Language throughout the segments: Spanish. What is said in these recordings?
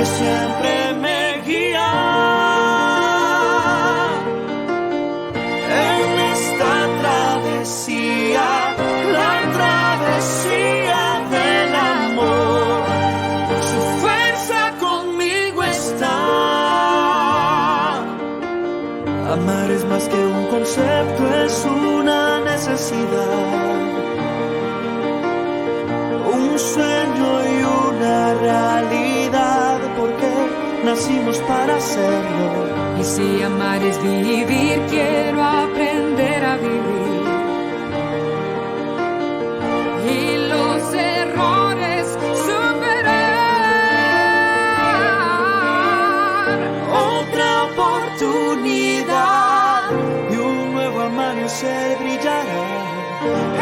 que siempre me guía en esta travesía, la travesía del amor. Su fuerza conmigo está. Amar es más que un concepto, es una necesidad, un sueño y una realidad, porque nacimos para hacerlo. Y si amar es vivir, quiero aprender a vivir. Y los errores superar. Otra oportunidad y un nuevo amanecer brillará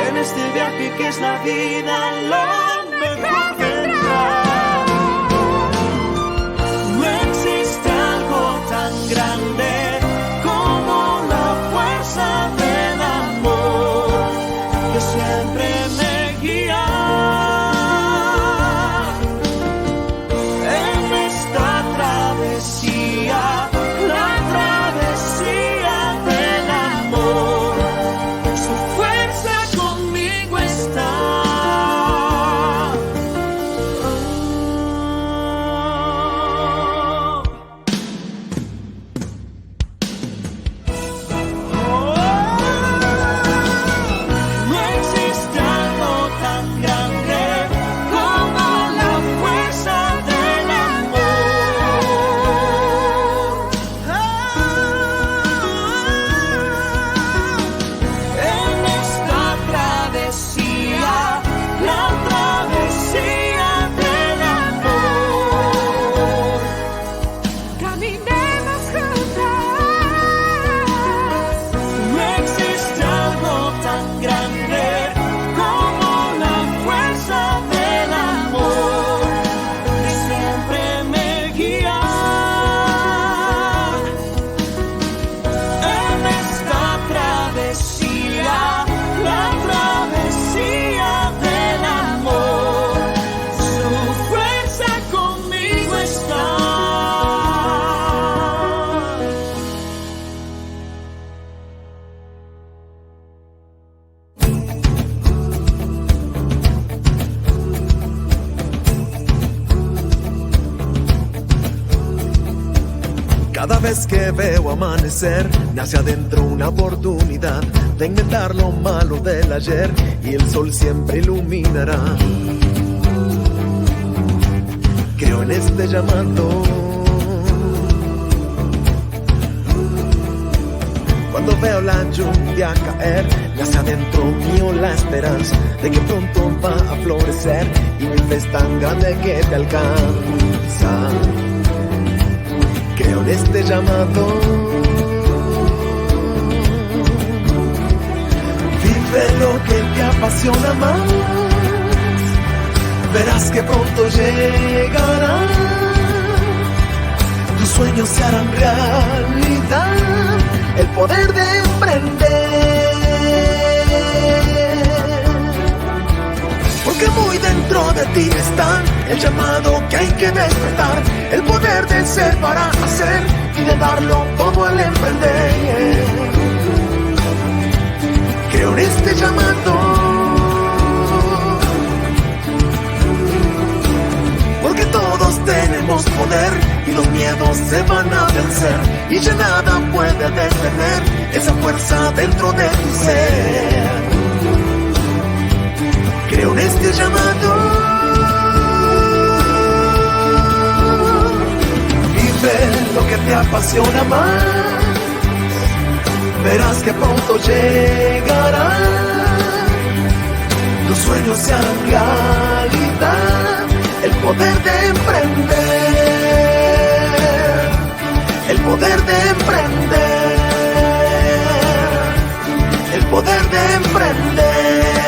en este viaje que es la vida, lo mejor vendrá. No existe algo tan grande como la fuerza del amor que siempre me guía en esta travesía, la travesía del amor. Su fuerza conmigo está. No existe algo tan grande como la fuerza del amor. En esta travesía, la travesía del amor. Caminemos juntas. No existe algo tan grande como la fuerza del amor que siempre me guía en esta travesía, la travesía del amor. Su fuerza conmigo está. Cada vez que veo amanecer, nace adentro una oportunidad de inventar lo malo del ayer y el sol siempre iluminará. Creo en este llamado. Cuando veo la lluvia caer, nace adentro mío la esperanza de que pronto va a florecer y mi fe es tan grande que te alcanza. Creo en este llamado. Vive lo que te apasiona más. Verás que pronto llegará. Tus sueños se harán realidad. El poder de emprender. Porque muy dentro de ti está el llamado que hay que despertar, el poder de ser para hacer y de darlo todo al emprender. Creo en este llamado, porque todos tenemos poder y los miedos se van a vencer y ya nada puede detener esa fuerza dentro de tu ser. Creo en este llamado. Vive lo que te apasiona más. Verás que pronto llegará. Tus sueños se harán realidad. El poder de emprender. El poder de emprender. El poder de emprender.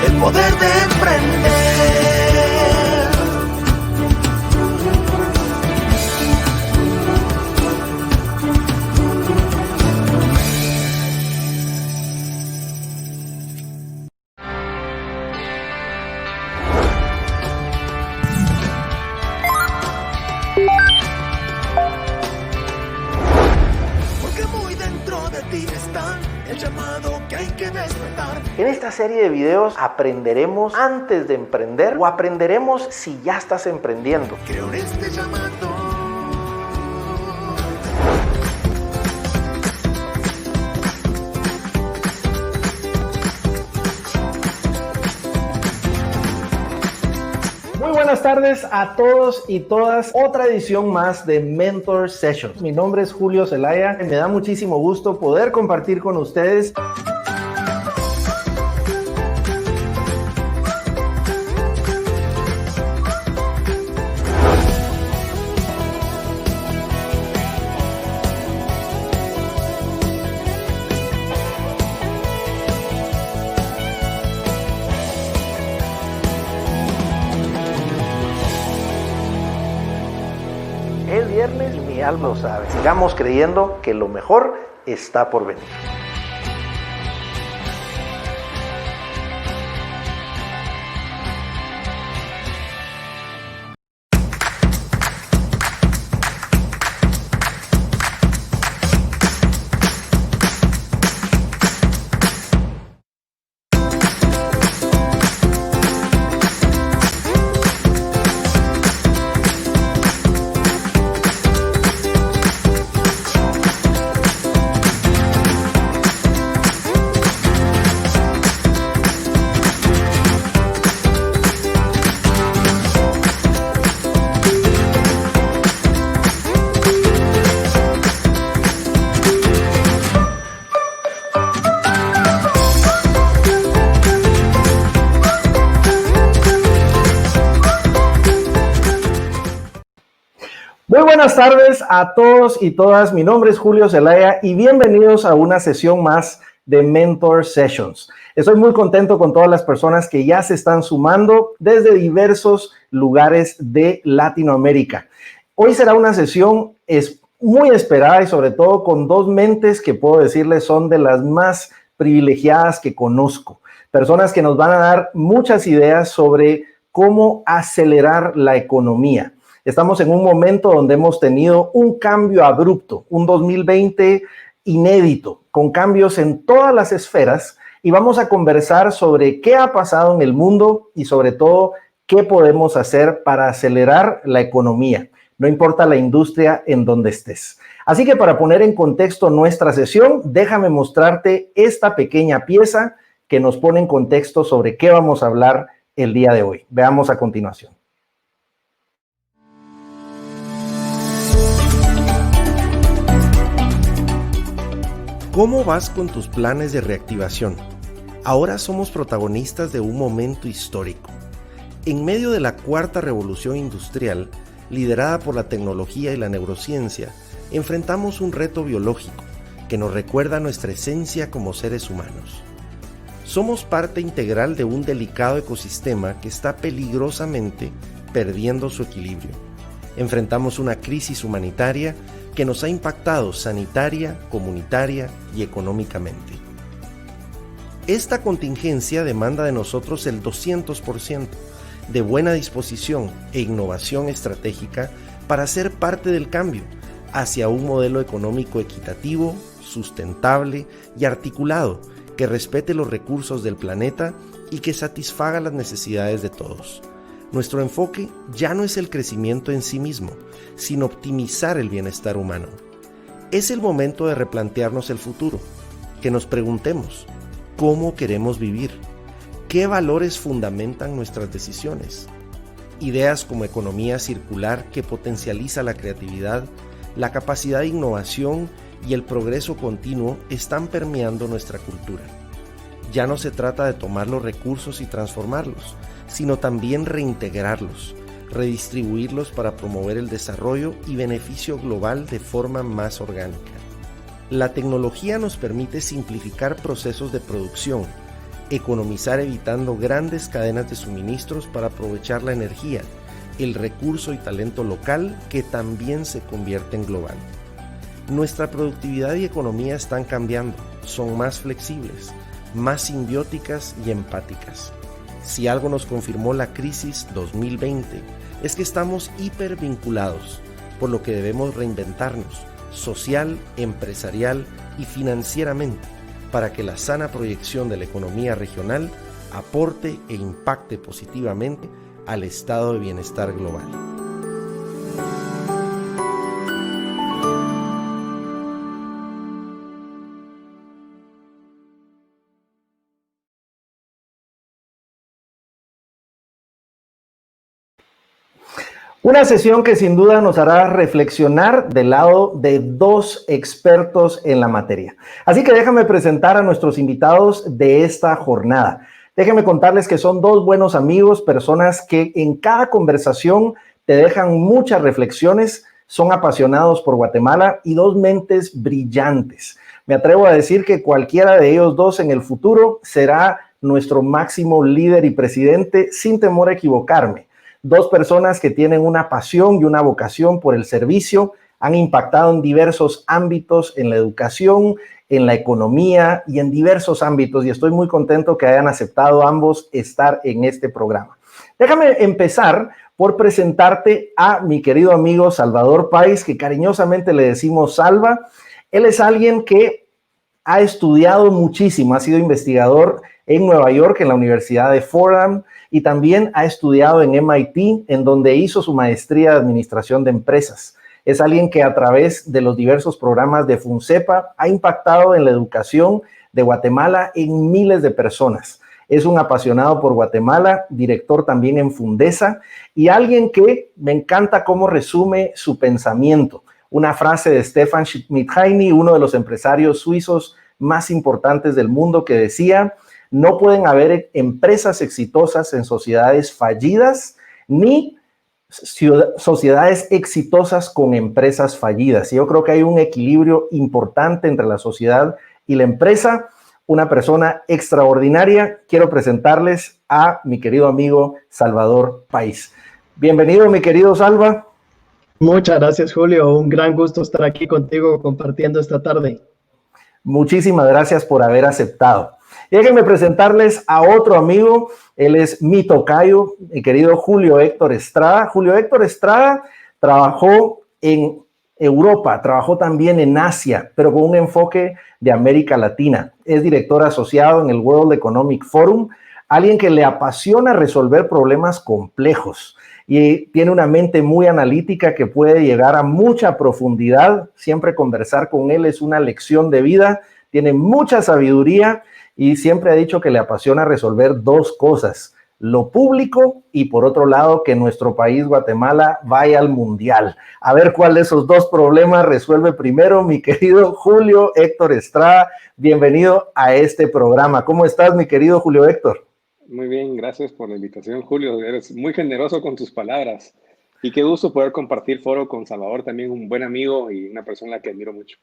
El poder de emprender. En esta serie de videos aprenderemos antes de emprender o aprenderemos si ya estás emprendiendo. Creo en este llamado. Muy buenas tardes a todos y todas. Otra edición más de Mentor Sessions. Mi nombre es Julio Zelaya. Me da muchísimo gusto poder compartir con ustedes. Es viernes y mi alma lo sabe. Sigamos creyendo que lo mejor está por venir. Muy buenas tardes a todos y todas. Mi nombre es Julio Zelaya y bienvenidos a una sesión más de Mentor Sessions. Estoy muy contento con todas las personas que ya se están sumando desde diversos lugares de Latinoamérica. Hoy será una sesión muy esperada y sobre todo con dos mentes que puedo decirles son de las más privilegiadas que conozco. Personas que nos van a dar muchas ideas sobre cómo acelerar la economía. Estamos en un momento donde hemos tenido un cambio abrupto, un 2020 inédito, con cambios en todas las esferas, y vamos a conversar sobre qué ha pasado en el mundo y sobre todo qué podemos hacer para acelerar la economía, no importa la industria en donde estés. Así que para poner en contexto nuestra sesión, déjame mostrarte esta pequeña pieza que nos pone en contexto sobre qué vamos a hablar el día de hoy. Veamos a continuación. ¿Cómo vas con tus planes de reactivación? Ahora somos protagonistas de un momento histórico. En medio de la cuarta revolución industrial, liderada por la tecnología y la neurociencia, enfrentamos un reto biológico que nos recuerda nuestra esencia como seres humanos. Somos parte integral de un delicado ecosistema que está peligrosamente perdiendo su equilibrio. Enfrentamos una crisis humanitaria que nos ha impactado sanitaria, comunitaria y económicamente. Esta contingencia demanda de nosotros el 200% de buena disposición e innovación estratégica para ser parte del cambio hacia un modelo económico equitativo, sustentable y articulado que respete los recursos del planeta y que satisfaga las necesidades de todos. Nuestro enfoque ya no es el crecimiento en sí mismo, sino optimizar el bienestar humano. Es el momento de replantearnos el futuro, que nos preguntemos, ¿cómo queremos vivir? ¿Qué valores fundamentan nuestras decisiones? Ideas como economía circular que potencializa la creatividad, la capacidad de innovación y el progreso continuo están permeando nuestra cultura. Ya no se trata de tomar los recursos y transformarlos, sino también reintegrarlos, redistribuirlos para promover el desarrollo y beneficio global de forma más orgánica. La tecnología nos permite simplificar procesos de producción, economizar evitando grandes cadenas de suministros para aprovechar la energía, el recurso y talento local que también se convierte en global. Nuestra productividad y economía están cambiando, son más flexibles, más simbióticas y empáticas. Si algo nos confirmó la crisis 2020 es que estamos hipervinculados, por lo que debemos reinventarnos social, empresarial y financieramente para que la sana proyección de la economía regional aporte e impacte positivamente al estado de bienestar global. Una sesión que sin duda nos hará reflexionar del lado de dos expertos en la materia. Así que déjame presentar a nuestros invitados de esta jornada. Déjenme contarles que son dos buenos amigos, personas que en cada conversación te dejan muchas reflexiones, son apasionados por Guatemala y dos mentes brillantes. Me atrevo a decir que cualquiera de ellos dos en el futuro será nuestro máximo líder y presidente, sin temor a equivocarme. Dos personas que tienen una pasión y una vocación por el servicio, han impactado en diversos ámbitos, en la educación, en la economía y en diversos ámbitos. Y estoy muy contento que hayan aceptado ambos estar en este programa. Déjame empezar por presentarte a mi querido amigo Salvador Pais, que cariñosamente le decimos Salva. Él es alguien que ha estudiado muchísimo, ha sido investigador en Nueva York, en la Universidad de Fordham, y también ha estudiado en MIT, en donde hizo su maestría de Administración de Empresas. Es alguien que a través de los diversos programas de FUNCEPA ha impactado en la educación de Guatemala en miles de personas. Es un apasionado por Guatemala, director también en Fundesa, y alguien que me encanta cómo resume su pensamiento. Una frase de Stefan Schmidheiny, uno de los empresarios suizos más importantes del mundo, que decía: no pueden haber empresas exitosas en sociedades fallidas, ni sociedades exitosas con empresas fallidas. Y yo creo que hay un equilibrio importante entre la sociedad y la empresa. Una persona extraordinaria. Quiero presentarles a mi querido amigo Salvador Pais. Bienvenido, mi querido Salva. Muchas gracias, Julio. Un gran gusto estar aquí contigo compartiendo esta tarde. Muchísimas gracias por haber aceptado. Déjenme presentarles a otro amigo. Él es mi tocayo, mi querido Julio Héctor Estrada. Julio Héctor Estrada trabajó en Europa, trabajó también en Asia, pero con un enfoque de América Latina. Es director asociado en el World Economic Forum, alguien que le apasiona resolver problemas complejos y tiene una mente muy analítica que puede llegar a mucha profundidad. Siempre conversar con él es una lección de vida, tiene mucha sabiduría y siempre ha dicho que le apasiona resolver dos cosas: lo público y, por otro lado, que nuestro país, Guatemala, vaya al mundial. A ver cuál de esos dos problemas resuelve primero mi querido Julio Héctor Estrada. Bienvenido a este programa. ¿Cómo estás, mi querido Julio Héctor? Muy bien, gracias por la invitación, Julio. Eres muy generoso con tus palabras. Y qué gusto poder compartir foro con Salvador, también un buen amigo y una persona a la que admiro mucho.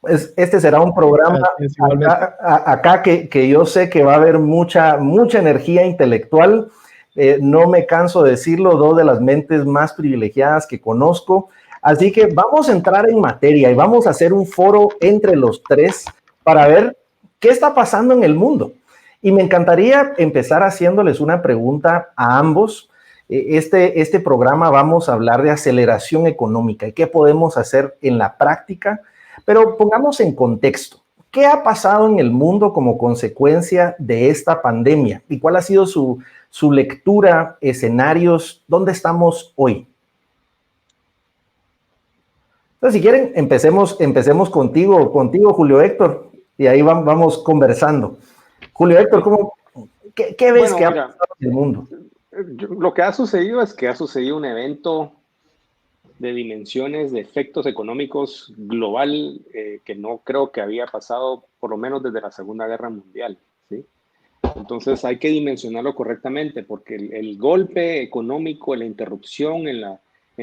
Pues este será un programa acá que yo sé que va a haber mucha energía intelectual. No me canso de decirlo, dos de las mentes más privilegiadas que conozco. Así que vamos a entrar en materia y vamos a hacer un foro entre los tres para ver qué está pasando en el mundo. Y me encantaría empezar haciéndoles una pregunta a ambos. Este programa vamos a hablar de aceleración económica y qué podemos hacer en la práctica. Pero pongamos en contexto, ¿qué ha pasado en el mundo como consecuencia de esta pandemia? ¿Y cuál ha sido su lectura, escenarios? ¿Dónde estamos hoy? Entonces, si quieren, empecemos contigo, Julio Héctor, y ahí vamos conversando. Julio Héctor, ¿qué ves que ha pasado en el mundo? Lo que ha sucedido es que ha sucedido un evento de dimensiones, de efectos económicos global que no creo que había pasado por lo menos desde la Segunda Guerra Mundial, ¿sí? Entonces hay que dimensionarlo correctamente porque el golpe económico, la interrupción en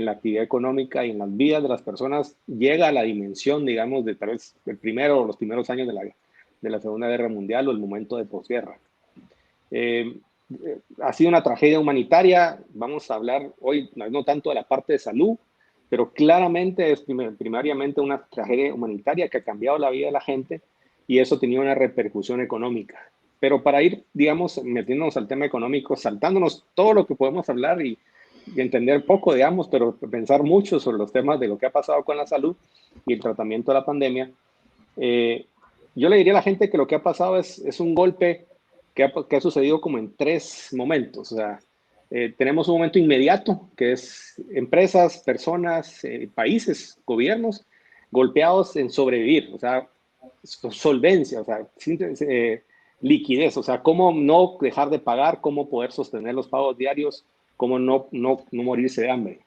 la actividad económica y en las vidas de las personas llega a la dimensión, digamos, de tal vez los primeros años de la Segunda Guerra Mundial o el momento de posguerra. Ha sido una tragedia humanitaria. Vamos a hablar hoy no tanto de la parte de salud, pero claramente es primariamente una tragedia humanitaria que ha cambiado la vida de la gente y eso tenía una repercusión económica. Pero para ir, digamos, metiéndonos al tema económico, saltándonos todo lo que podemos hablar y entender poco, digamos, pero pensar mucho sobre los temas de lo que ha pasado con la salud y el tratamiento de la pandemia, Yo le diría a la gente que lo que ha pasado es un golpe que ha sucedido como en 3 momentos. O sea, tenemos un momento inmediato, que es empresas, personas, países, gobiernos, golpeados en sobrevivir, o sea, solvencia, o sea, liquidez, o sea, cómo no dejar de pagar, cómo poder sostener los pagos diarios, cómo no morirse de hambre.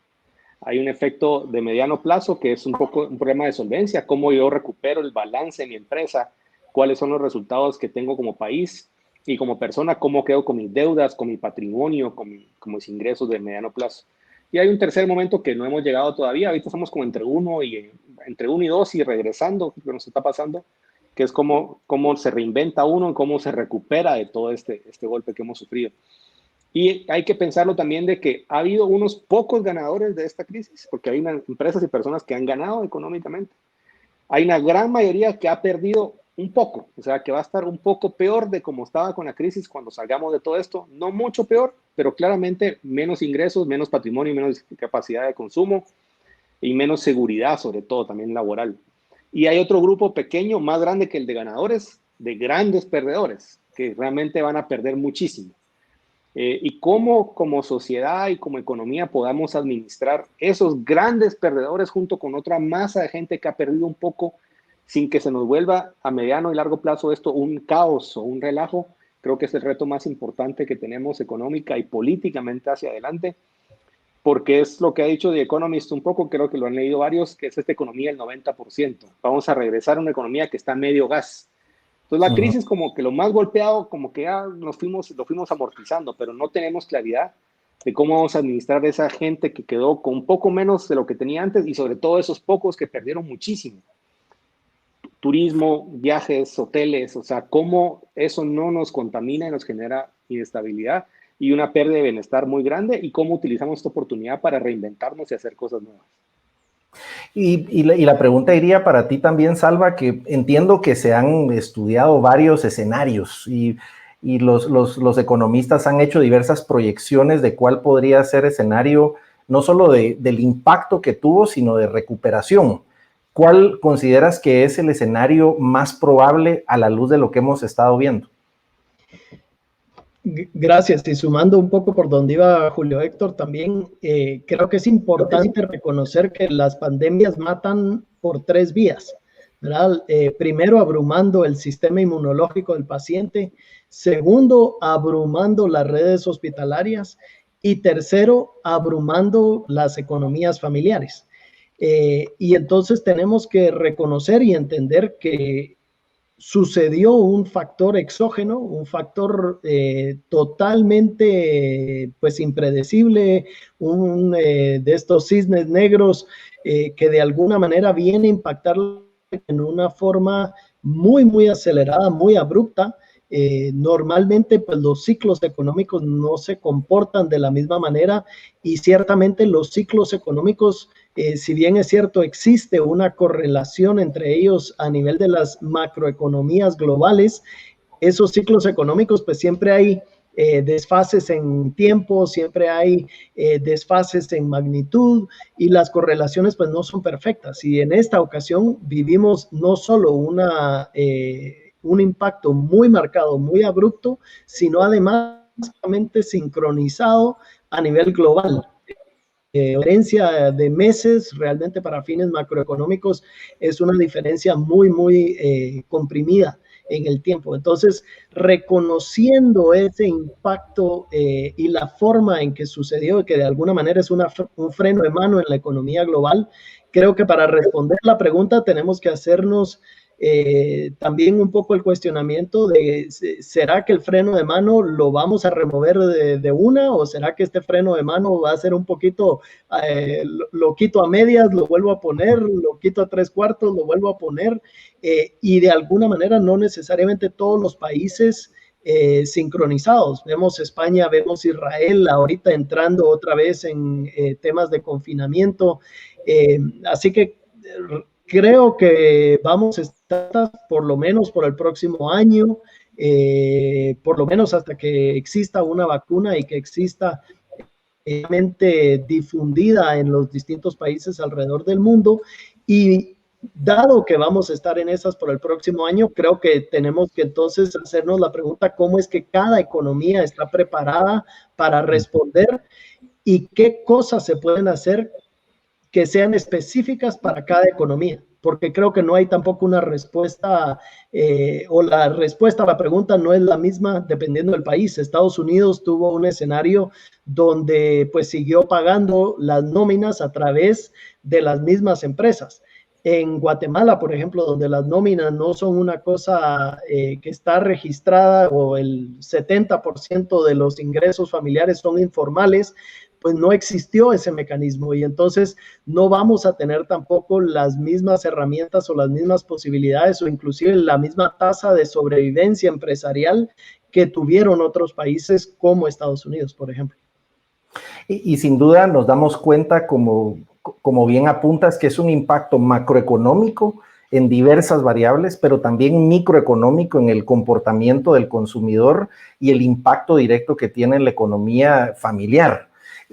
Hay un efecto de mediano plazo que es un poco un problema de solvencia, cómo yo recupero el balance de mi empresa, cuáles son los resultados que tengo como país y como persona, cómo quedo con mis deudas, con mi patrimonio, con mis ingresos de mediano plazo. Y hay un tercer momento que no hemos llegado todavía, ahorita estamos como entre 1 y 2 y regresando, que nos está pasando, que es cómo se reinventa uno, cómo se recupera de todo este golpe que hemos sufrido. Y hay que pensarlo también de que ha habido unos pocos ganadores de esta crisis, porque hay empresas y personas que han ganado económicamente. Hay una gran mayoría que ha perdido un poco, o sea, que va a estar un poco peor de como estaba con la crisis cuando salgamos de todo esto. No mucho peor, pero claramente menos ingresos, menos patrimonio, menos capacidad de consumo y menos seguridad, sobre todo también laboral. Y hay otro grupo pequeño, más grande que el de ganadores, de grandes perdedores, que realmente van a perder muchísimo. Y cómo como sociedad y como economía podamos administrar esos grandes perdedores junto con otra masa de gente que ha perdido un poco sin que se nos vuelva a mediano y largo plazo esto un caos o un relajo. Creo que es el reto más importante que tenemos económica y políticamente hacia adelante, porque es lo que ha dicho The Economist un poco, creo que lo han leído varios, que es esta economía del 90%. Vamos a regresar a una economía que está a medio gas. Entonces la crisis como que lo más golpeado, como que ya lo fuimos amortizando, pero no tenemos claridad de cómo vamos a administrar a esa gente que quedó con un poco menos de lo que tenía antes y sobre todo esos pocos que perdieron muchísimo. Turismo, viajes, hoteles, o sea, cómo eso no nos contamina y nos genera inestabilidad y una pérdida de bienestar muy grande y cómo utilizamos esta oportunidad para reinventarnos y hacer cosas nuevas. Y la pregunta iría para ti también, Salva, que entiendo que se han estudiado varios escenarios y los economistas han hecho diversas proyecciones de cuál podría ser escenario, no solo del impacto que tuvo, sino de recuperación. ¿Cuál consideras que es el escenario más probable a la luz de lo que hemos estado viendo? Gracias. Y sumando un poco por donde iba Julio Héctor, también creo que es importante reconocer que las pandemias matan por 3 vías, ¿verdad? Primero, abrumando el sistema inmunológico del paciente. Segundo, abrumando las redes hospitalarias. Y tercero, abrumando las economías familiares. Y entonces tenemos que reconocer y entender que sucedió un factor exógeno, un factor totalmente pues impredecible, de estos cisnes negros que de alguna manera viene a impactar en una forma muy, muy acelerada, muy abrupta. Normalmente pues los ciclos económicos no se comportan de la misma manera y ciertamente los ciclos económicos, si bien es cierto existe una correlación entre ellos a nivel de las macroeconomías globales, esos ciclos económicos pues siempre hay desfases en tiempo, siempre hay desfases en magnitud y las correlaciones pues no son perfectas. Y en esta ocasión vivimos no solo un impacto muy marcado, muy abrupto, sino además sincronizado a nivel global. Diferencia de meses, realmente para fines macroeconómicos, es una diferencia muy, muy comprimida en el tiempo. Entonces, reconociendo ese impacto y la forma en que sucedió, que de alguna manera es un freno de mano en la economía global, creo que para responder la pregunta tenemos que hacernos también un poco el cuestionamiento de ¿será que el freno de mano lo vamos a remover de una o será que este freno de mano va a ser un poquito, lo quito a medias, lo vuelvo a poner, lo quito a 3/4, lo vuelvo a poner y de alguna manera no necesariamente todos los países sincronizados. Vemos España, vemos Israel ahorita entrando otra vez en temas de confinamiento, así que creo que vamos a estar por lo menos por el próximo año, por lo menos hasta que exista una vacuna y que exista realmente difundida en los distintos países alrededor del mundo. Y Dado que vamos a estar en esas por el próximo año, creo que tenemos que entonces hacernos la pregunta cómo es que cada economía está preparada para responder y qué cosas se pueden hacer que sean específicas para cada economía, porque creo que no hay tampoco una respuesta o la respuesta a la pregunta no es la misma dependiendo del país. Estados Unidos tuvo un escenario donde pues siguió pagando las nóminas a través de las mismas empresas. En Guatemala, por ejemplo, donde las nóminas no son una cosa que está registrada o el 70% de los ingresos familiares son informales, pues no existió ese mecanismo y entonces no vamos a tener tampoco las mismas herramientas o las mismas posibilidades o inclusive la misma tasa de sobrevivencia empresarial que tuvieron otros países como Estados Unidos, por ejemplo. Y sin duda nos damos cuenta, como bien apuntas, que es un impacto macroeconómico en diversas variables, pero también microeconómico en el comportamiento del consumidor y el impacto directo que tiene en la economía familiar.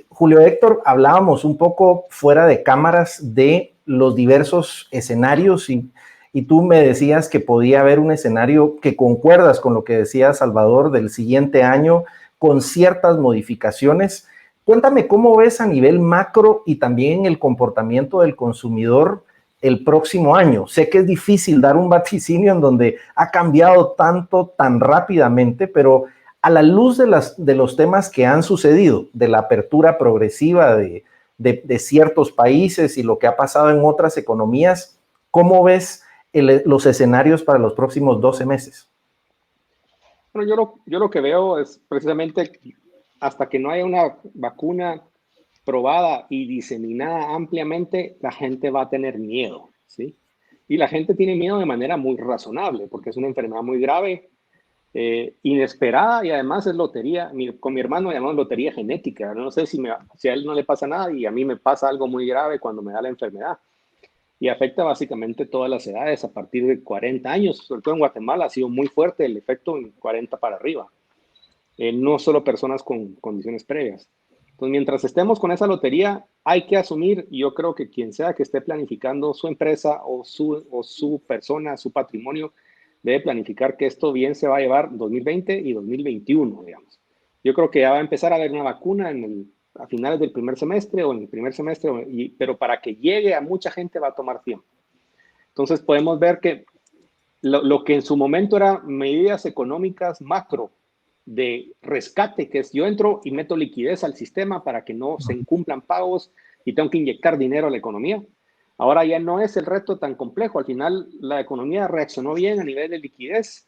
Julio Héctor, hablábamos un poco fuera de cámaras de los diversos escenarios y tú me decías que podía haber un escenario que concuerdas con lo que decía Salvador del siguiente año con ciertas modificaciones. Cuéntame cómo ves a nivel macro y también el comportamiento del consumidor el próximo año. Sé que es difícil dar un vaticinio en donde ha cambiado tanto, tan rápidamente, pero a la luz de los temas que han sucedido, de la apertura progresiva de ciertos países y lo que ha pasado en otras economías, ¿cómo ves los escenarios para los próximos 12 meses? Bueno, yo lo que veo es precisamente hasta que no haya una vacuna probada y diseminada ampliamente, la gente va a tener miedo, ¿sí? Y la gente tiene miedo de manera muy razonable, porque es una enfermedad muy grave, inesperada y además es lotería. Con mi hermano llamamos lotería genética. No sé si a él no le pasa nada y a mí me pasa algo muy grave cuando me da la enfermedad. Y afecta básicamente todas las edades a partir de 40 años. Sobre todo en Guatemala ha sido muy fuerte el efecto en 40 para arriba. No solo personas con condiciones previas. Entonces, mientras estemos con esa lotería, hay que asumir, y yo creo que quien sea que esté planificando su empresa o su persona, su patrimonio, debe planificar que esto bien se va a llevar 2020 y 2021, digamos. Yo creo que ya va a empezar a haber una vacuna a finales del primer semestre o en el primer semestre, pero para que llegue a mucha gente va a tomar tiempo. Entonces podemos ver que lo que en su momento eran medidas económicas macro de rescate, que es yo entro y meto liquidez al sistema para que no se incumplan pagos y tengo que inyectar dinero a la economía. Ahora ya no es el reto tan complejo. Al final la economía reaccionó bien a nivel de liquidez,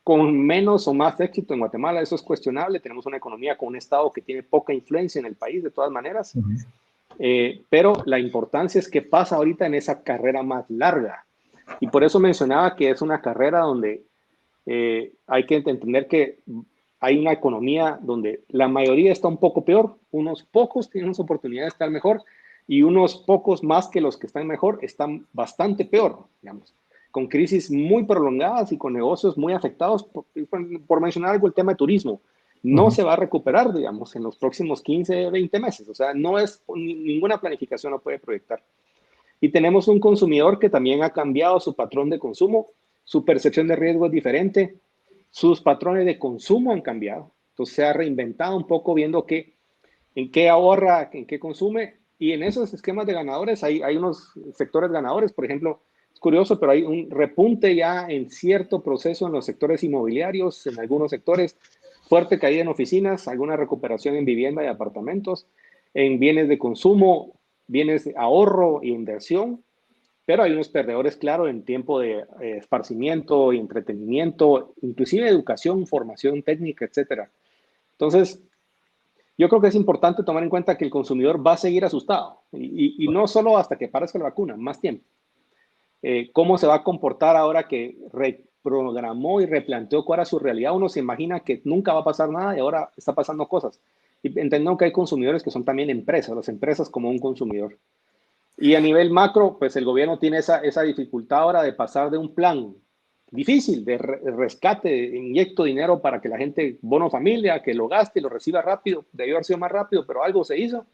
con menos o más éxito en Guatemala. Eso es cuestionable. Tenemos una economía con un Estado que tiene poca influencia en el país de todas maneras. Pero la importancia es qué pasa ahorita en esa carrera más larga. Y por eso mencionaba que es una carrera donde hay que entender que hay una economía donde la mayoría está un poco peor, unos pocos tienen las oportunidades de estar mejor y unos pocos más que los que están mejor están bastante peor, digamos, con crisis muy prolongadas y con negocios muy afectados. Por mencionar algo, el tema de turismo no se va a recuperar, digamos, en los próximos 15, 20 meses. O sea, no es, ninguna planificación lo puede proyectar. Y tenemos un consumidor que también ha cambiado su patrón de consumo. Su percepción de riesgo es diferente, sus patrones de consumo han cambiado, entonces se ha reinventado un poco viendo en qué ahorra, en qué consume, y en esos esquemas de ganadores hay unos sectores ganadores. Por ejemplo, es curioso, pero hay un repunte ya en cierto proceso en los sectores inmobiliarios, en algunos sectores, fuerte caída en oficinas, alguna recuperación en vivienda y apartamentos, en bienes de consumo, bienes de ahorro e inversión. Pero hay unos perdedores, claro, en tiempo de esparcimiento y entretenimiento, inclusive educación, formación técnica, etc. Entonces, yo creo que es importante tomar en cuenta que el consumidor va a seguir asustado y no solo hasta que aparezca la vacuna, más tiempo. ¿Cómo se va a comportar ahora que reprogramó y replanteó cuál era su realidad? Uno se imagina que nunca va a pasar nada y ahora está pasando cosas. Y entendemos que hay consumidores que son también empresas, las empresas como un consumidor. Y a nivel macro, pues el gobierno tiene esa dificultad ahora de pasar de un plan difícil de rescate, inyecto dinero para que la gente, bono familia, que lo gaste y lo reciba rápido, debió haber sido más rápido, pero algo se hizo,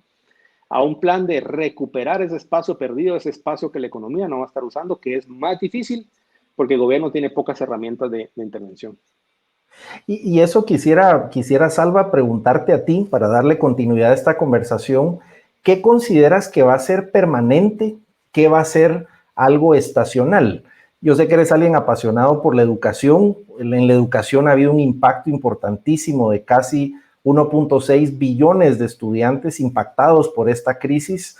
a un plan de recuperar ese espacio perdido, ese espacio que la economía no va a estar usando, que es más difícil porque el gobierno tiene pocas herramientas de intervención. Y eso quisiera, Salva, preguntarte a ti, para darle continuidad a esta conversación, ¿qué consideras que va a ser permanente? ¿Qué va a ser algo estacional? Yo sé que eres alguien apasionado por la educación. En la educación ha habido un impacto importantísimo de casi 1.6 billones de estudiantes impactados por esta crisis.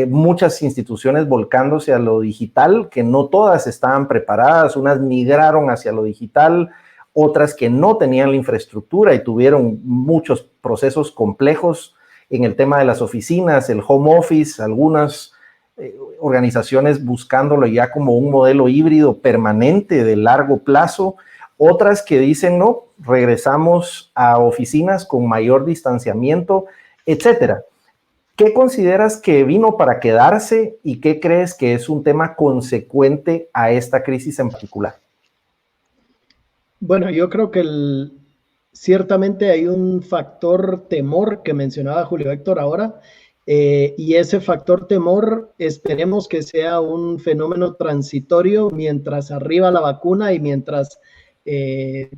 Muchas instituciones volcándose a lo digital, que no todas estaban preparadas, unas migraron hacia lo digital, otras que no tenían la infraestructura y tuvieron muchos procesos complejos en el tema de las oficinas, el home office, algunas organizaciones buscándolo ya como un modelo híbrido permanente de largo plazo, otras que dicen no, regresamos a oficinas con mayor distanciamiento, etcétera. ¿Qué consideras que vino para quedarse y qué crees que es un tema consecuente a esta crisis en particular? Bueno, yo creo que ciertamente hay un factor temor que mencionaba Julio Héctor ahora, y ese factor temor esperemos que sea un fenómeno transitorio mientras arriba la vacuna y mientras se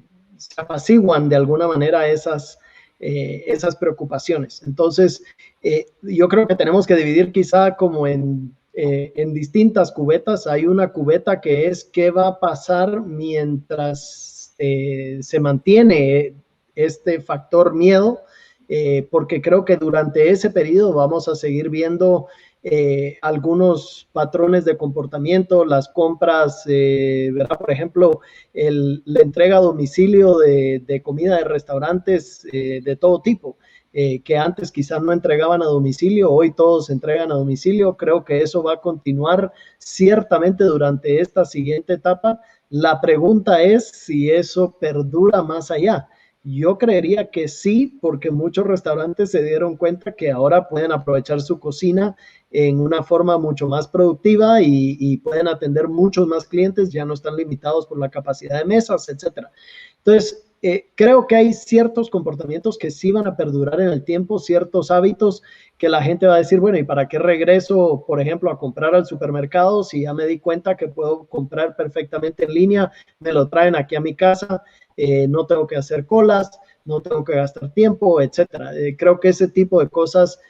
apaciguan de alguna manera esas preocupaciones. Entonces, yo creo que tenemos que dividir quizá como en distintas cubetas. Hay una cubeta que es qué va a pasar mientras se mantiene este factor miedo, porque creo que durante ese periodo vamos a seguir viendo algunos patrones de comportamiento, las compras, ¿verdad? Por ejemplo, la entrega a domicilio de comida de restaurantes de todo tipo, que antes quizás no entregaban a domicilio, hoy todos entregan a domicilio. Creo que eso va a continuar ciertamente durante esta siguiente etapa. La pregunta es si eso perdura más allá. Yo creería que sí, porque muchos restaurantes se dieron cuenta que ahora pueden aprovechar su cocina en una forma mucho más productiva y pueden atender muchos más clientes, ya no están limitados por la capacidad de mesas, etcétera. Entonces, creo que hay ciertos comportamientos que sí van a perdurar en el tiempo, ciertos hábitos que la gente va a decir, bueno, ¿y para qué regreso, por ejemplo, a comprar al supermercado si ya me di cuenta que puedo comprar perfectamente en línea, me lo traen aquí a mi casa, no tengo que hacer colas, no tengo que gastar tiempo, etcétera? Creo que ese tipo de cosas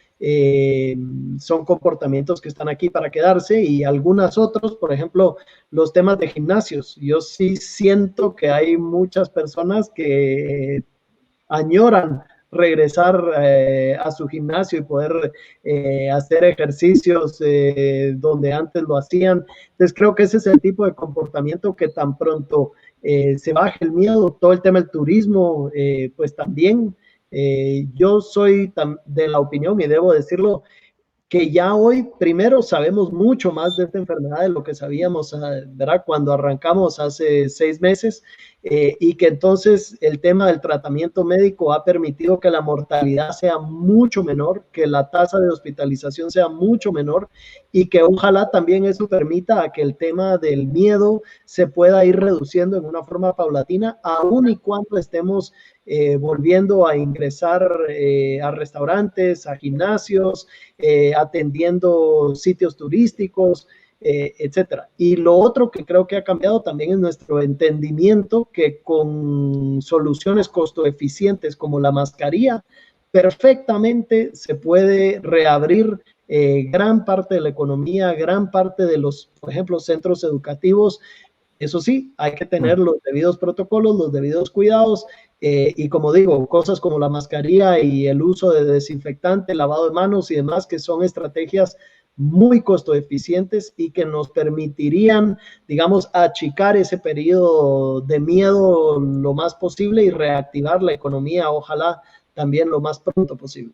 son comportamientos que están aquí para quedarse, y algunos otros, por ejemplo, los temas de gimnasios. Yo sí siento que hay muchas personas que añoran regresar a su gimnasio y poder hacer ejercicios donde antes lo hacían. Entonces creo que ese es el tipo de comportamiento que tan pronto se baje el miedo, todo el tema del turismo, pues también yo soy de la opinión, y debo decirlo, que ya hoy, primero, sabemos mucho más de esta enfermedad de lo que sabíamos, ¿verdad?, cuando arrancamos hace 6 meses, y que entonces el tema del tratamiento médico ha permitido que la mortalidad sea mucho menor, que la tasa de hospitalización sea mucho menor, y que ojalá también eso permita a que el tema del miedo se pueda ir reduciendo en una forma paulatina, aun y cuando estemos volviendo a ingresar a restaurantes, a gimnasios, atendiendo sitios turísticos, etcétera. Y lo otro que creo que ha cambiado también es nuestro entendimiento que con soluciones costo eficientes como la mascarilla, perfectamente se puede reabrir gran parte de la economía, gran parte de los, por ejemplo, centros educativos. Eso sí, hay que tener los debidos protocolos, los debidos cuidados, y como digo, cosas como la mascarilla y el uso de desinfectante, lavado de manos y demás, que son estrategias muy costo eficientes y que nos permitirían, digamos, achicar ese periodo de miedo lo más posible y reactivar la economía, ojalá también lo más pronto posible.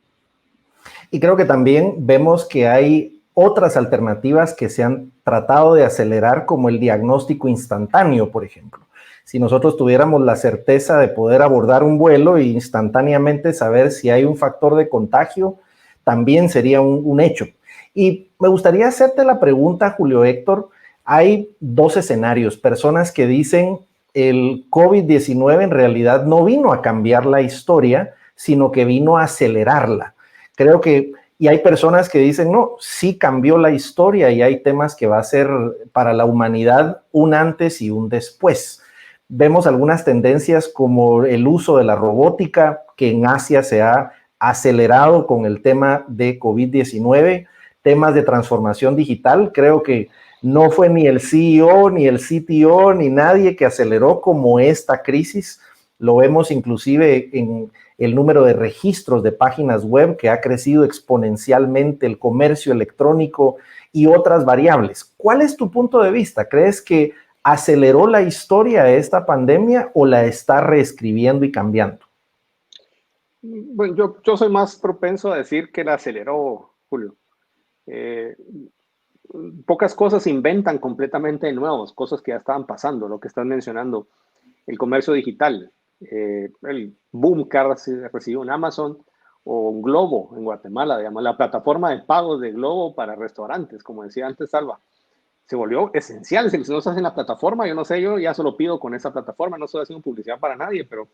Y creo que también vemos que hay otras alternativas que se han tratado de acelerar, como el diagnóstico instantáneo, por ejemplo. Si nosotros tuviéramos la certeza de poder abordar un vuelo e instantáneamente saber si hay un factor de contagio, también sería un hecho. Y me gustaría hacerte la pregunta, Julio Héctor. Hay 2 escenarios, personas que dicen el COVID-19 en realidad no vino a cambiar la historia, sino que vino a acelerarla. Creo que y hay personas que dicen, no, sí cambió la historia y hay temas que va a ser para la humanidad un antes y un después. Vemos algunas tendencias como el uso de la robótica, que en Asia se ha acelerado con el tema de COVID-19, temas de transformación digital. Creo que no fue ni el CEO, ni el CTO, ni nadie que aceleró como esta crisis. Lo vemos inclusive en el número de registros de páginas web que ha crecido exponencialmente, el comercio electrónico y otras variables. ¿Cuál es tu punto de vista? ¿Crees que aceleró la historia de esta pandemia o la está reescribiendo y cambiando? Bueno, yo soy más propenso a decir que la aceleró, Julio. Pocas cosas se inventan completamente nuevos, cosas que ya estaban pasando, lo que estás mencionando, el comercio digital, el boom que ha recibido en Amazon o un Globo en Guatemala, digamos, la plataforma de pagos de Globo para restaurantes, como decía antes Salva, se volvió esencial. Si no estás en la plataforma, yo no sé, yo ya solo pido con esa plataforma, no estoy haciendo publicidad para nadie, pero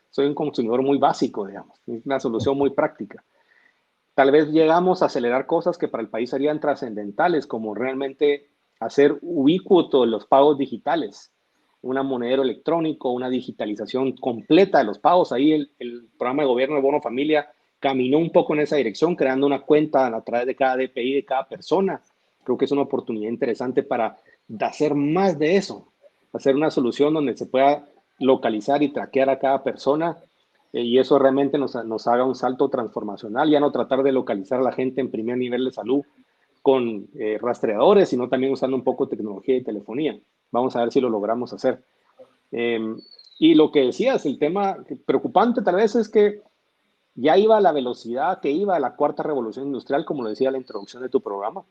soy un consumidor muy básico, digamos, es una solución muy práctica. Tal vez llegamos a acelerar cosas que para el país serían trascendentales, como realmente hacer ubicuo los pagos digitales, una monedero electrónico, una digitalización completa de los pagos. Ahí el programa de gobierno de Bono Familia caminó un poco en esa dirección, creando una cuenta a través de cada DPI de cada persona. Creo que es una oportunidad interesante para hacer más de eso, hacer una solución donde se pueda localizar y traquear a cada persona, y eso realmente nos haga un salto transformacional, ya no tratar de localizar a la gente en primer nivel de salud con rastreadores, sino también usando un poco de tecnología y telefonía. Vamos a ver si lo logramos hacer. Y lo que decías, el tema preocupante tal vez es que ya iba a la velocidad que iba a la cuarta revolución industrial, como lo decía la introducción de tu programa.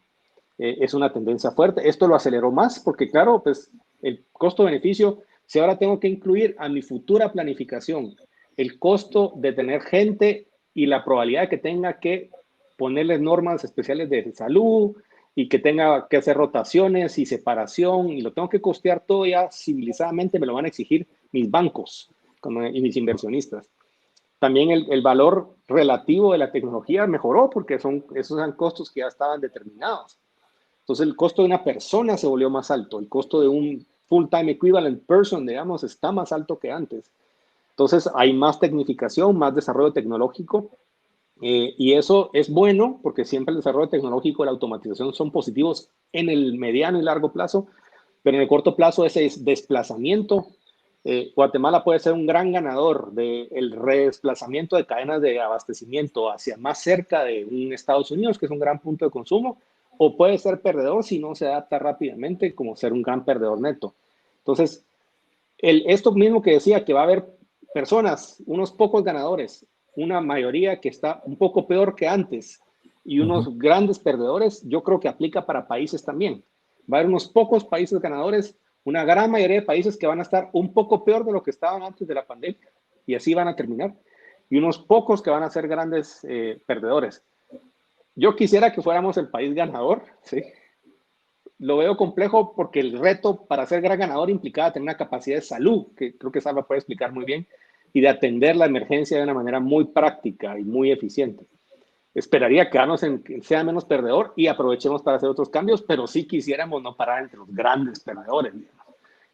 Es una tendencia fuerte. Esto lo aceleró más porque, claro, pues el costo-beneficio, si ahora tengo que incluir a mi futura planificación el costo de tener gente y la probabilidad de que tenga que ponerles normas especiales de salud y que tenga que hacer rotaciones y separación, y lo tengo que costear todo ya civilizadamente, me lo van a exigir mis bancos y mis inversionistas. También el valor relativo de la tecnología mejoró porque esos eran costos que ya estaban determinados. Entonces el costo de una persona se volvió más alto, el costo de un full-time equivalent person, digamos, está más alto que antes. Entonces hay más tecnificación, más desarrollo tecnológico, y eso es bueno porque siempre el desarrollo tecnológico y la automatización son positivos en el mediano y largo plazo, pero en el corto plazo ese desplazamiento, Guatemala puede ser un gran ganador del redesplazamiento de cadenas de abastecimiento hacia más cerca de un Estados Unidos, que es un gran punto de consumo, o puede ser perdedor si no se adapta rápidamente, como ser un gran perdedor neto. Entonces, esto mismo que decía, que va a haber personas, unos pocos ganadores, una mayoría que está un poco peor que antes y unos grandes perdedores, yo creo que aplica para países también. Va a haber unos pocos países ganadores, una gran mayoría de países que van a estar un poco peor de lo que estaban antes de la pandemia, y así van a terminar, y unos pocos que van a ser grandes perdedores. Yo quisiera que fuéramos el país ganador, ¿sí? Lo veo complejo porque el reto para ser gran ganador implicaba tener una capacidad de salud, que creo que Salva puede explicar muy bien, y de atender la emergencia de una manera muy práctica y muy eficiente. Esperaría quedarnos en que sea menos perdedor y aprovechemos para hacer otros cambios, pero sí quisiéramos no parar entre los grandes perdedores, digamos.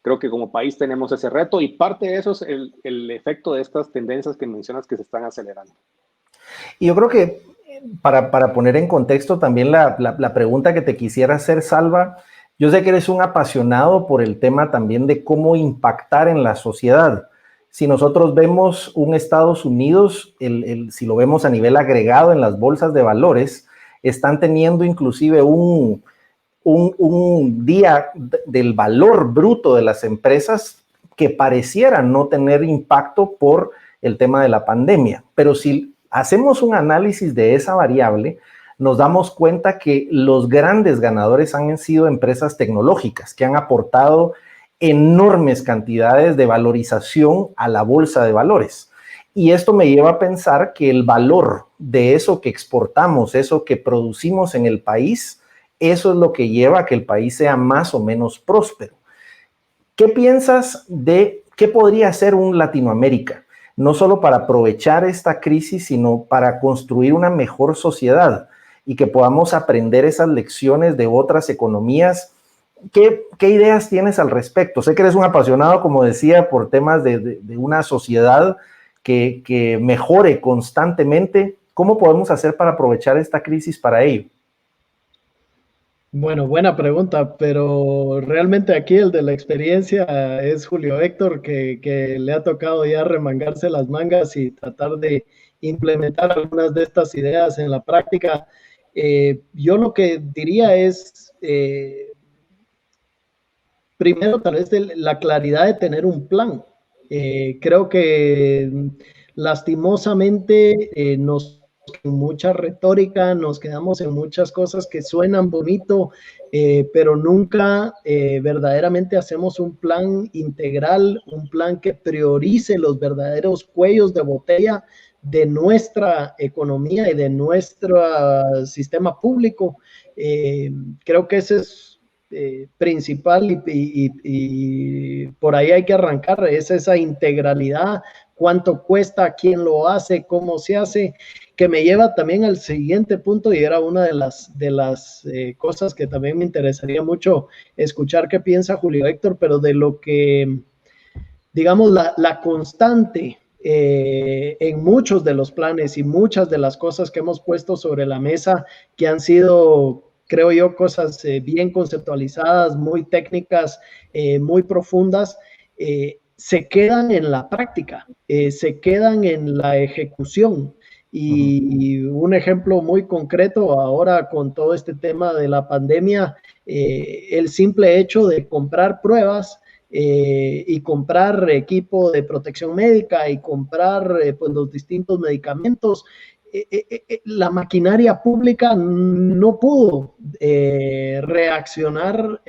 Creo que como país tenemos ese reto, y parte de eso es el efecto de estas tendencias que mencionas que se están acelerando. Y yo creo que para poner en contexto también la pregunta que te quisiera hacer, Salva, yo sé que eres un apasionado por el tema también de cómo impactar en la sociedad. Si nosotros vemos un Estados Unidos, si lo vemos a nivel agregado en las bolsas de valores, están teniendo inclusive un día del valor bruto de las empresas que pareciera no tener impacto por el tema de la pandemia. Pero si hacemos un análisis de esa variable, nos damos cuenta que los grandes ganadores han sido empresas tecnológicas que han aportado enormes cantidades de valorización a la bolsa de valores. Y esto me lleva a pensar que el valor de eso que exportamos, eso que producimos en el país, eso es lo que lleva a que el país sea más o menos próspero. ¿Qué piensas de qué podría hacer un Latinoamérica? No solo para aprovechar esta crisis, sino para construir una mejor sociedad. y que podamos aprender esas lecciones de otras economías. ¿Qué ideas tienes al respecto? Sé que eres un apasionado, como decía, por temas de una sociedad que mejore constantemente. ¿Cómo podemos hacer para aprovechar esta crisis para ello? Bueno, buena pregunta, pero realmente aquí el de la experiencia es Julio Héctor, que le ha tocado ya remangarse las mangas y tratar de implementar algunas de estas ideas en la práctica. Yo lo que diría es, primero, tal vez la claridad de tener un plan. Creo que lastimosamente en mucha retórica, nos quedamos en muchas cosas que suenan bonito, pero nunca verdaderamente hacemos un plan integral, un plan que priorice los verdaderos cuellos de botella de nuestra economía y de nuestro sistema público. Creo que ese es principal y por ahí hay que arrancar, es esa integralidad, cuánto cuesta, quién lo hace, cómo se hace, que me lleva también al siguiente punto y era una de las cosas que también me interesaría mucho escuchar qué piensa Julio Héctor, pero de lo que, digamos, la constante en muchos de los planes y muchas de las cosas que hemos puesto sobre la mesa que han sido, creo yo, cosas bien conceptualizadas, muy técnicas, muy profundas, se quedan en la práctica, se quedan en la ejecución. Y un ejemplo muy concreto ahora con todo este tema de la pandemia, el simple hecho de comprar pruebas y comprar equipo de protección médica y comprar pues, los distintos medicamentos, la maquinaria pública no pudo reaccionar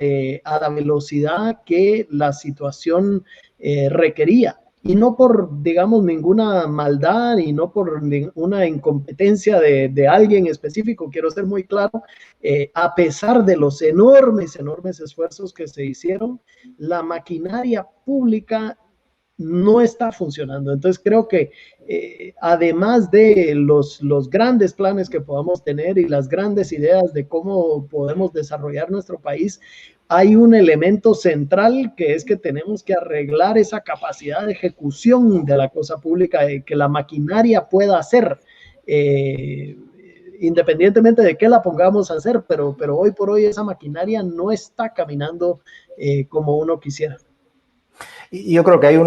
a la velocidad que la situación requería. Y no por, digamos, ninguna maldad y no por una incompetencia de alguien específico, quiero ser muy claro, a pesar de los enormes esfuerzos que se hicieron, la maquinaria pública no está funcionando. Entonces creo que además de los grandes planes que podamos tener y las grandes ideas de cómo podemos desarrollar nuestro país, hay un elemento central que es que tenemos que arreglar esa capacidad de ejecución de la cosa pública, que la maquinaria pueda hacer, independientemente de qué la pongamos a hacer, pero hoy por hoy esa maquinaria no está caminando como uno quisiera. Y yo creo que hay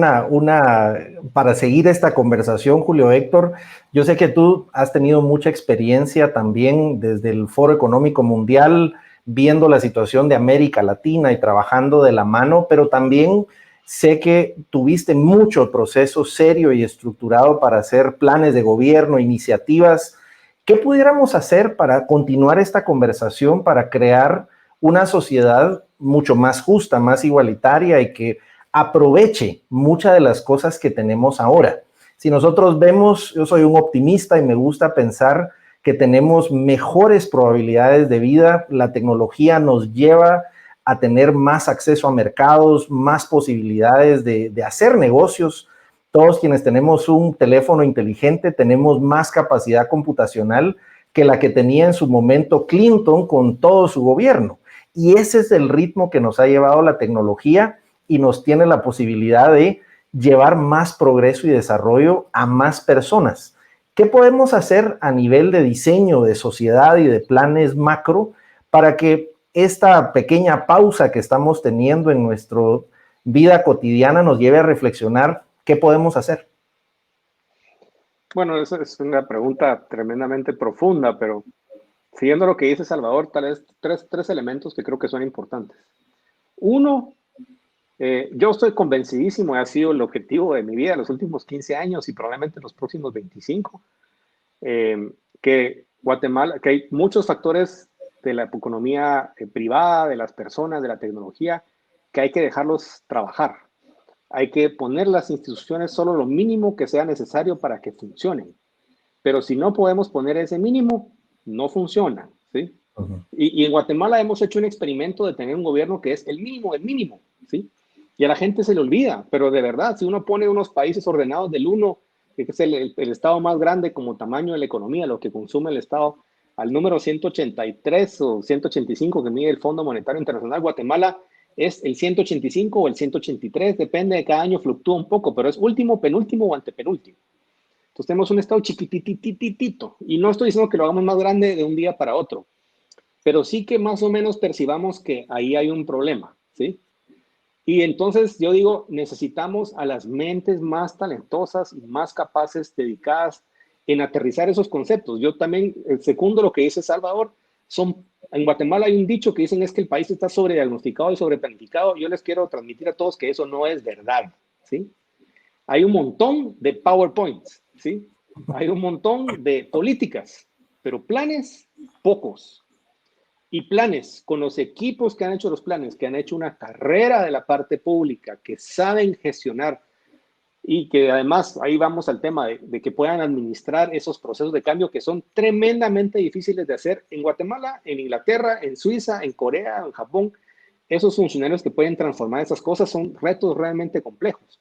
para seguir esta conversación, Julio Héctor, yo sé que tú has tenido mucha experiencia también desde el Foro Económico Mundial, viendo la situación de América Latina y trabajando de la mano, pero también sé que tuviste mucho proceso serio y estructurado para hacer planes de gobierno, iniciativas. ¿Qué pudiéramos hacer para continuar esta conversación, para crear una sociedad mucho más justa, más igualitaria y que aproveche muchas de las cosas que tenemos ahora? Si nosotros vemos, yo soy un optimista y me gusta pensar que tenemos mejores probabilidades de vida, la tecnología nos lleva a tener más acceso a mercados, más posibilidades de hacer negocios. Todos quienes tenemos un teléfono inteligente tenemos más capacidad computacional que la que tenía en su momento Clinton con todo su gobierno. Y ese es el ritmo que nos ha llevado la tecnología y nos tiene la posibilidad de llevar más progreso y desarrollo a más personas. ¿Qué podemos hacer a nivel de diseño de sociedad y de planes macro para que esta pequeña pausa que estamos teniendo en nuestra vida cotidiana nos lleve a reflexionar qué podemos hacer? Bueno, esa es una pregunta tremendamente profunda, pero siguiendo lo que dice Salvador, tal vez tres elementos que creo que son importantes. Uno, yo estoy convencidísimo, ha sido el objetivo de mi vida en los últimos 15 años y probablemente los próximos 25, que Guatemala, que hay muchos factores de la economía privada, de las personas, de la tecnología, que hay que dejarlos trabajar. Hay que poner las instituciones solo lo mínimo que sea necesario para que funcionen. Pero si no podemos poner ese mínimo, no funciona, ¿sí? Y en Guatemala hemos hecho un experimento de tener un gobierno que es el mínimo, ¿sí? Y a la gente se le olvida, pero de verdad, si uno pone unos países ordenados del 1, que es el estado más grande como tamaño de la economía, lo que consume el estado, al número 183 o 185 que mide el Fondo Monetario Internacional, Guatemala es el 185 o el 183, depende de cada año, fluctúa un poco, pero es último, penúltimo o antepenúltimo. Entonces tenemos un estado chiquitititito, y no estoy diciendo que lo hagamos más grande de un día para otro, pero sí que más o menos percibamos que ahí hay un problema, ¿sí? Y entonces yo digo, necesitamos a las mentes más talentosas y más capaces, dedicadas en aterrizar esos conceptos. Yo también secundo lo que dice Salvador. En Guatemala hay un dicho que dicen es que el país está sobrediagnosticado y sobreplanificado. Yo les quiero transmitir a todos que eso no es verdad, ¿sí? Hay un montón de PowerPoints, ¿sí? Hay un montón de políticas, pero planes, pocos. Y planes, con los equipos que han hecho los planes, que han hecho una carrera de la parte pública, que saben gestionar y que además, ahí vamos al tema de que puedan administrar esos procesos de cambio que son tremendamente difíciles de hacer en Guatemala, en Inglaterra, en Suiza, en Corea, en Japón. Esos funcionarios que pueden transformar esas cosas son retos realmente complejos.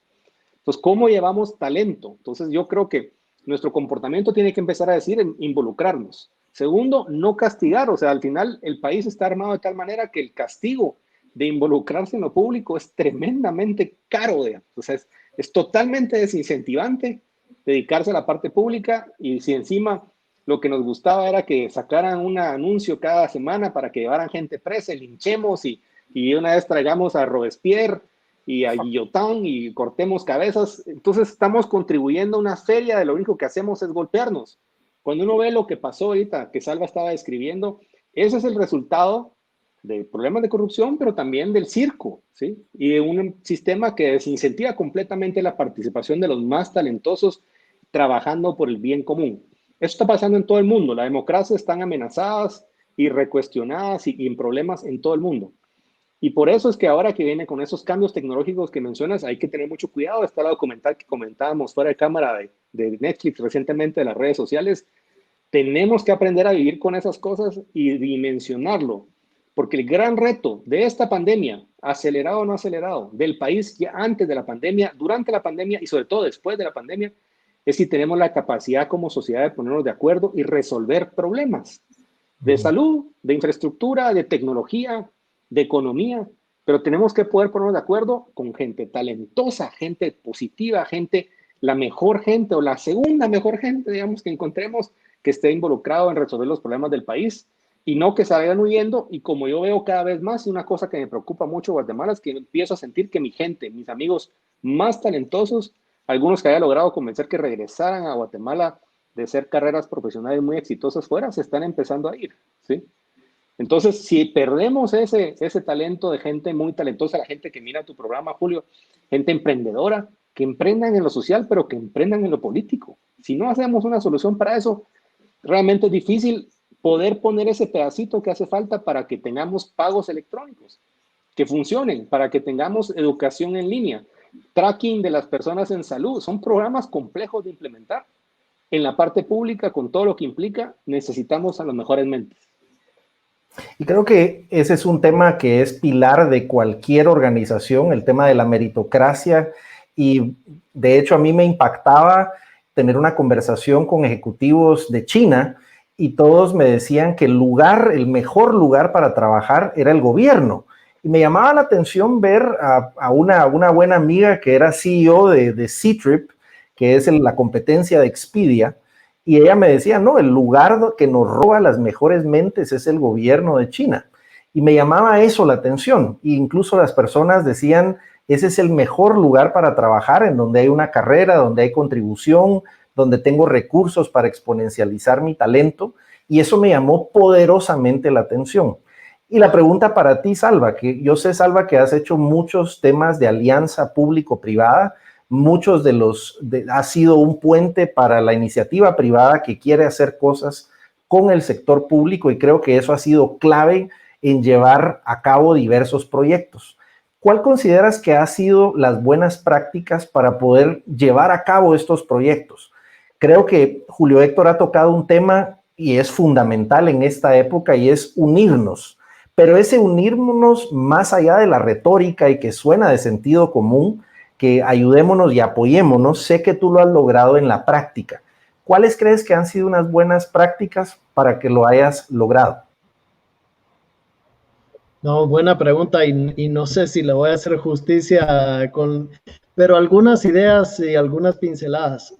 Entonces, ¿cómo llevamos talento? Entonces, yo creo que nuestro comportamiento tiene que empezar a decir involucrarnos. Segundo, no castigar. O sea, al final el país está armado de tal manera que el castigo de involucrarse en lo público es tremendamente caro. O sea, es totalmente desincentivante dedicarse a la parte pública, y si encima lo que nos gustaba era que sacaran un anuncio cada semana para que llevaran gente presa, linchemos y una vez traigamos a Robespierre y a Guillotán y cortemos cabezas, entonces estamos contribuyendo a una feria de lo único que hacemos es golpearnos. Cuando uno ve lo que pasó ahorita, que Salva estaba describiendo, ese es el resultado de problemas de corrupción, pero también del circo, ¿sí? Y de un sistema que desincentiva completamente la participación de los más talentosos trabajando por el bien común. Eso está pasando en todo el mundo. La democracia están amenazadas y recuestionadas y en problemas en todo el mundo. Y por eso es que ahora que viene con esos cambios tecnológicos que mencionas, hay que tener mucho cuidado. Está el documental que comentábamos fuera de cámara de Netflix recientemente, de las redes sociales. Tenemos que aprender a vivir con esas cosas y dimensionarlo. Porque el gran reto de esta pandemia, acelerado o no acelerado, del país ya antes de la pandemia, durante la pandemia y sobre todo después de la pandemia, es si tenemos la capacidad como sociedad de ponernos de acuerdo y resolver problemas de salud, de infraestructura, de tecnología, de economía, pero tenemos que poder ponernos de acuerdo con gente talentosa, gente positiva, la mejor gente o la segunda mejor gente, digamos, que encontremos que esté involucrado en resolver los problemas del país y no que salgan huyendo. Y como yo veo cada vez más, y una cosa que me preocupa mucho Guatemala es que empiezo a sentir que mi gente, mis amigos más talentosos, algunos que haya logrado convencer que regresaran a Guatemala de hacer carreras profesionales muy exitosas fuera, se están empezando a ir, ¿sí? Entonces, si perdemos ese talento de gente muy talentosa, la gente que mira tu programa, Julio, gente emprendedora, que emprendan en lo social, pero que emprendan en lo político. Si no hacemos una solución para eso, realmente es difícil poder poner ese pedacito que hace falta para que tengamos pagos electrónicos, que funcionen, para que tengamos educación en línea, tracking de las personas en salud. Son programas complejos de implementar. En la parte pública, con todo lo que implica, necesitamos a las mejores mentes. Y creo que ese es un tema que es pilar de cualquier organización, el tema de la meritocracia. Y de hecho a mí me impactaba tener una conversación con ejecutivos de China y todos me decían que el mejor lugar para trabajar era el gobierno. Y me llamaba la atención ver a una buena amiga que era CEO de Ctrip, que es la competencia de Expedia, y ella me decía, no, el lugar que nos roba las mejores mentes es el gobierno de China. Y me llamaba eso la atención. E incluso las personas decían, ese es el mejor lugar para trabajar, en donde hay una carrera, donde hay contribución, donde tengo recursos para exponencializar mi talento. Y eso me llamó poderosamente la atención. Y la pregunta para ti, Salva, que yo sé, Salva, que has hecho muchos temas de alianza público-privada, muchos has sido un puente para la iniciativa privada que quiere hacer cosas con el sector público, y creo que eso ha sido clave en llevar a cabo diversos proyectos. ¿Cuál consideras que han sido las buenas prácticas para poder llevar a cabo estos proyectos? Creo que Julio Héctor ha tocado un tema y es fundamental en esta época, y es unirnos. Pero ese unirnos más allá de la retórica y que suena de sentido común, que ayudémonos y apoyémonos, sé que tú lo has logrado en la práctica. ¿Cuáles crees que han sido unas buenas prácticas para que lo hayas logrado? No, buena pregunta y no sé si le voy a hacer justicia pero algunas ideas y algunas pinceladas.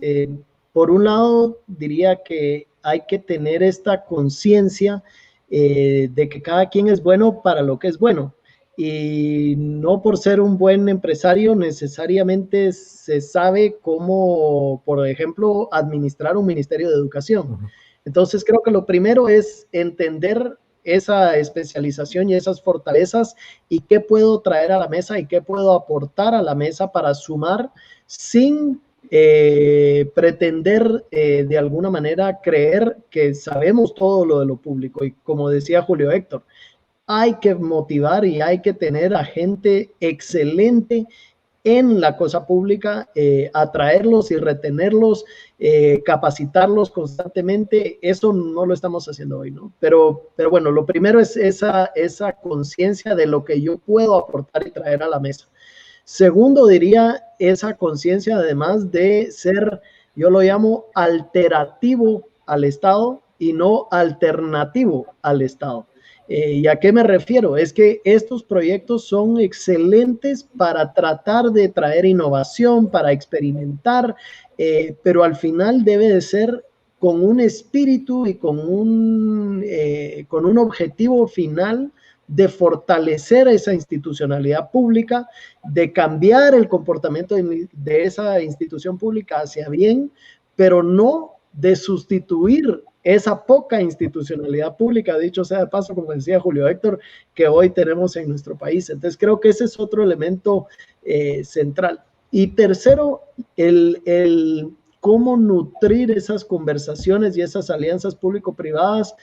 Por un lado, diría que hay que tener esta conciencia de que cada quien es bueno para lo que es bueno. Y no por ser un buen empresario necesariamente se sabe cómo, por ejemplo, administrar un ministerio de educación. Entonces creo que lo primero es entender esa especialización y esas fortalezas y qué puedo traer a la mesa y qué puedo aportar a la mesa para sumar sin pretender de alguna manera creer que sabemos todo lo de lo público. Y como decía Julio Héctor, hay que motivar y hay que tener a gente excelente en la cosa pública, atraerlos y retenerlos, capacitarlos constantemente. Eso no lo estamos haciendo hoy, ¿no? Pero bueno, lo primero es esa conciencia de lo que yo puedo aportar y traer a la mesa. Segundo, diría esa conciencia además de ser, yo lo llamo alternativo al Estado y no alternativo al Estado. ¿Y a qué me refiero? Es que estos proyectos son excelentes para tratar de traer innovación, para experimentar, pero al final debe de ser con un espíritu y con un objetivo final de fortalecer esa institucionalidad pública, de cambiar el comportamiento de esa institución pública hacia bien, pero no de sustituir esa poca institucionalidad pública, dicho sea de paso, como decía Julio Héctor, que hoy tenemos en nuestro país. Entonces creo que ese es otro elemento central. Y tercero, el cómo nutrir esas conversaciones y esas alianzas público-privadas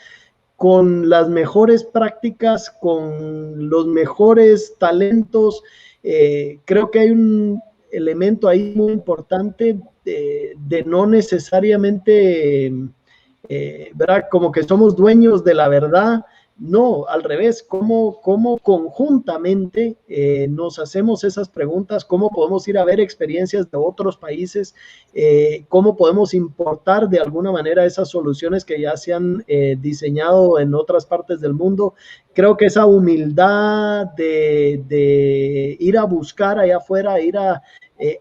con las mejores prácticas, con los mejores talentos. Creo que hay un elemento ahí muy importante de no necesariamente, ¿verdad? Como que somos dueños de la verdad. No, al revés, cómo conjuntamente nos hacemos esas preguntas, cómo podemos ir a ver experiencias de otros países, cómo podemos importar de alguna manera esas soluciones que ya se han diseñado en otras partes del mundo. Creo que esa humildad de ir a buscar allá afuera, ir a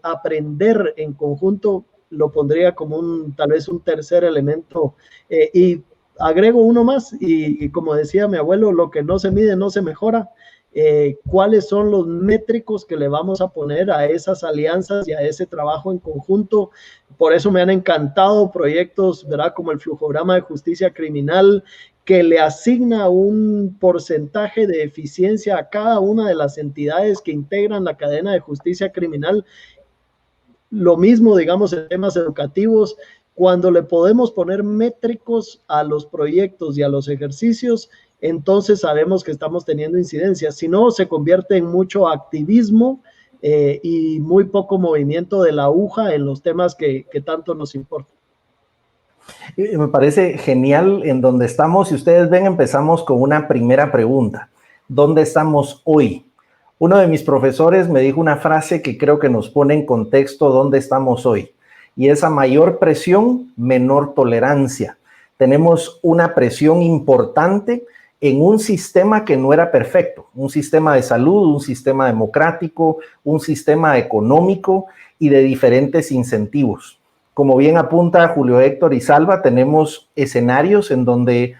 aprender en conjunto, lo pondría como tal vez un tercer elemento. Y agrego uno más, y como decía mi abuelo, lo que no se mide no se mejora. ¿Cuáles son los métricos que le vamos a poner a esas alianzas y a ese trabajo en conjunto? Por eso me han encantado proyectos, ¿verdad? Como el Flujograma de Justicia Criminal, que le asigna un porcentaje de eficiencia a cada una de las entidades que integran la cadena de justicia criminal. Lo mismo, digamos, en temas educativos, cuando le podemos poner métricos a los proyectos y a los ejercicios, entonces sabemos que estamos teniendo incidencia. Si no, se convierte en mucho activismo y muy poco movimiento de la aguja en los temas que tanto nos importan. Me parece genial en donde estamos. Si ustedes ven, empezamos con una primera pregunta. ¿Dónde estamos hoy? Uno de mis profesores me dijo una frase que creo que nos pone en contexto dónde estamos hoy. Y es: a mayor presión, menor tolerancia. Tenemos una presión importante en un sistema que no era perfecto, un sistema de salud, un sistema democrático, un sistema económico y de diferentes incentivos. Como bien apunta Julio Héctor y Salva, tenemos escenarios en donde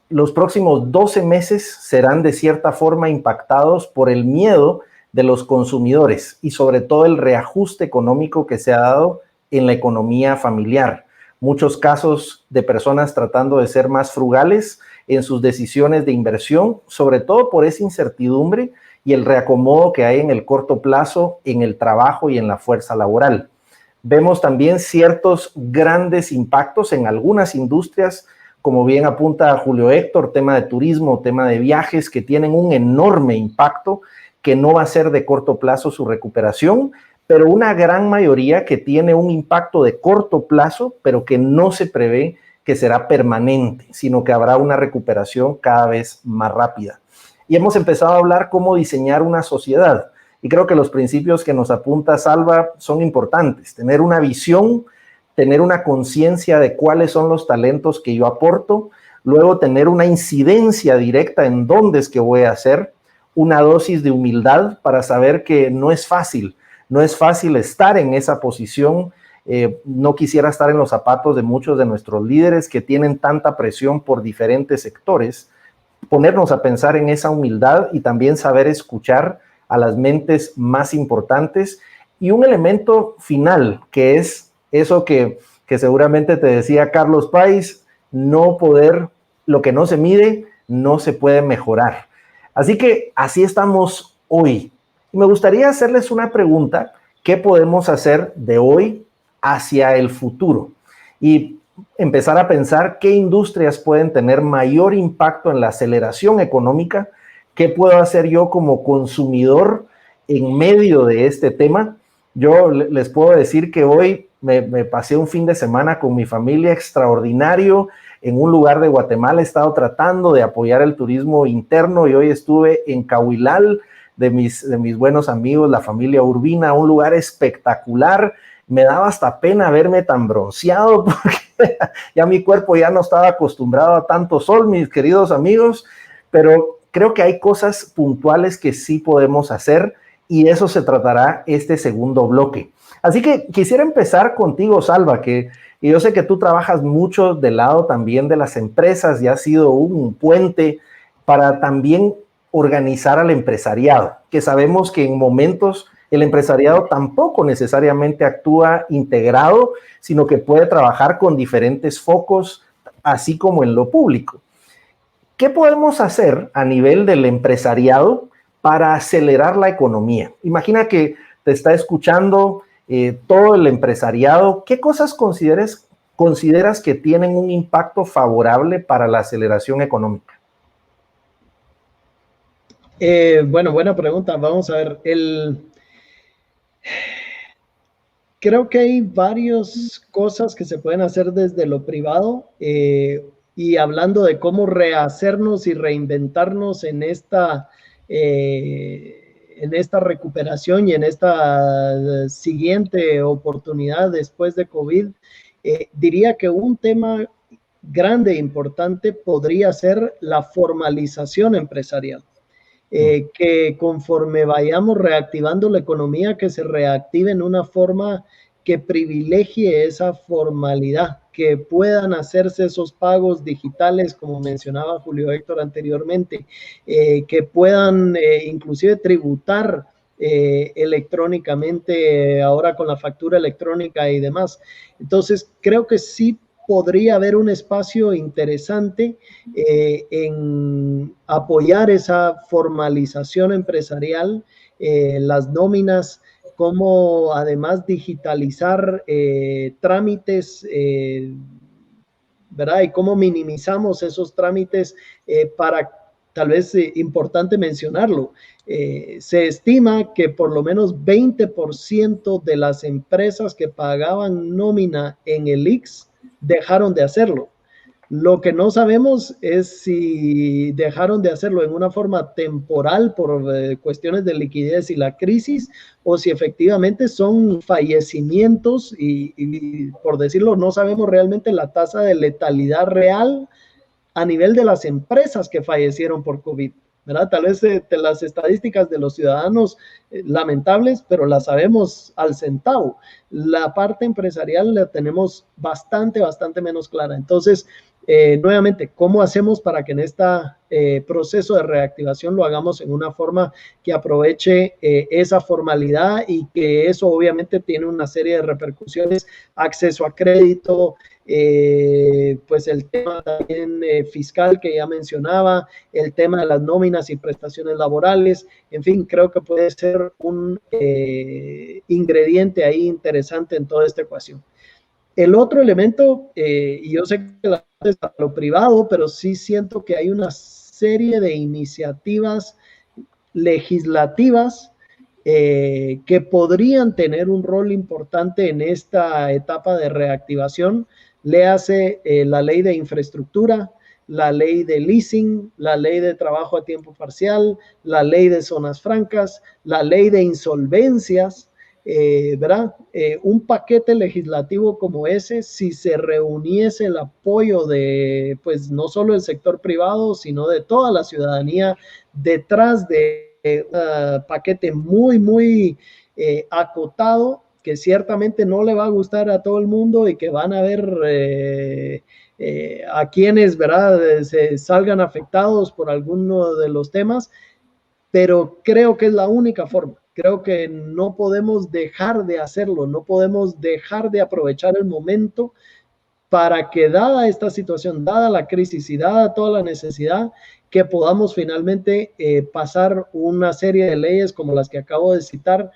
los próximos 12 meses serán de cierta forma impactados por el miedo de los consumidores y sobre todo el reajuste económico que se ha dado en la economía familiar. Muchos casos de personas tratando de ser más frugales en sus decisiones de inversión, sobre todo por esa incertidumbre y el reacomodo que hay en el corto plazo en el trabajo y en la fuerza laboral. Vemos también ciertos grandes impactos en algunas industrias, como bien apunta Julio Héctor, tema de turismo, tema de viajes, que tienen un enorme impacto que no va a ser de corto plazo su recuperación, pero una gran mayoría que tiene un impacto de corto plazo, pero que no se prevé que será permanente, sino que habrá una recuperación cada vez más rápida. Y hemos empezado a hablar cómo diseñar una sociedad. Y creo que los principios que nos apunta Salva son importantes. Tener una visión tener una conciencia de cuáles son los talentos que yo aporto, luego tener una incidencia directa en dónde es que voy a hacer, una dosis de humildad para saber que no es fácil estar en esa posición. No quisiera estar en los zapatos de muchos de nuestros líderes que tienen tanta presión por diferentes sectores. Ponernos a pensar en esa humildad y también saber escuchar a las mentes más importantes. Y un elemento final, que es eso que seguramente te decía Carlos Páez, lo que no se mide, no se puede mejorar. Así que así estamos hoy. Y me gustaría hacerles una pregunta: ¿qué podemos hacer de hoy hacia el futuro? Y empezar a pensar qué industrias pueden tener mayor impacto en la aceleración económica, qué puedo hacer yo como consumidor en medio de este tema. Yo les puedo decir que hoy me pasé un fin de semana con mi familia extraordinario en un lugar de Guatemala. He estado tratando de apoyar el turismo interno y hoy estuve en Cahuilal de mis buenos amigos, la familia Urbina, un lugar espectacular. Me daba hasta pena verme tan bronceado porque ya mi cuerpo ya no estaba acostumbrado a tanto sol, mis queridos amigos, pero creo que hay cosas puntuales que sí podemos hacer y eso se tratará este segundo bloque. Así que quisiera empezar contigo, Salva, y yo sé que tú trabajas mucho del lado también de las empresas y has sido un puente para también organizar al empresariado, que sabemos que en momentos el empresariado tampoco necesariamente actúa integrado, sino que puede trabajar con diferentes focos, así como en lo público. ¿Qué podemos hacer a nivel del empresariado para acelerar la economía? Imagina que te está escuchando todo el empresariado. ¿Qué cosas consideras que tienen un impacto favorable para la aceleración económica? Bueno, buena pregunta. Vamos a ver. Creo que hay varias cosas que se pueden hacer desde lo privado y hablando de cómo rehacernos y reinventarnos en esta recuperación y en esta siguiente oportunidad después de COVID, diría que un tema grande e importante podría ser la formalización empresarial. Que conforme vayamos reactivando la economía, que se reactive en una forma que privilegie esa formalidad, que puedan hacerse esos pagos digitales, como mencionaba Julio Héctor anteriormente, que puedan inclusive tributar electrónicamente ahora con la factura electrónica y demás. Entonces, creo que sí podría haber un espacio interesante en apoyar esa formalización empresarial, las nóminas, cómo además digitalizar trámites, ¿verdad? Y cómo minimizamos esos trámites para, tal vez importante mencionarlo, se estima que por lo menos 20% de las empresas que pagaban nómina en el IX dejaron de hacerlo. Lo que no sabemos es si dejaron de hacerlo en una forma temporal por cuestiones de liquidez y la crisis, o si efectivamente son fallecimientos y por decirlo, no sabemos realmente la tasa de letalidad real a nivel de las empresas que fallecieron por COVID, ¿verdad? Tal vez las estadísticas de los ciudadanos lamentables, pero las sabemos al centavo. La parte empresarial la tenemos bastante menos clara. Entonces, nuevamente, ¿cómo hacemos para que en este proceso de reactivación lo hagamos en una forma que aproveche esa formalidad y que eso obviamente tiene una serie de repercusiones, acceso a crédito, pues el tema también fiscal que ya mencionaba, el tema de las nóminas y prestaciones laborales, en fin, creo que puede ser un ingrediente ahí interesante en toda esta ecuación. El otro elemento, y yo sé que es a lo privado, pero sí siento que hay una serie de iniciativas legislativas que podrían tener un rol importante en esta etapa de reactivación. Léase la ley de infraestructura, la ley de leasing, la ley de trabajo a tiempo parcial, la ley de zonas francas, la ley de insolvencias, ¿verdad? Un paquete legislativo como ese, si se reuniese el apoyo de, pues, no solo el sector privado, sino de toda la ciudadanía detrás de un paquete muy, muy acotado, que ciertamente no le va a gustar a todo el mundo y que van a ver a quienes, ¿verdad?, se salgan afectados por alguno de los temas, pero creo que es la única forma. Creo que no podemos dejar de hacerlo, no podemos dejar de aprovechar el momento para que, dada esta situación, dada la crisis y dada toda la necesidad, que podamos finalmente pasar una serie de leyes como las que acabo de citar,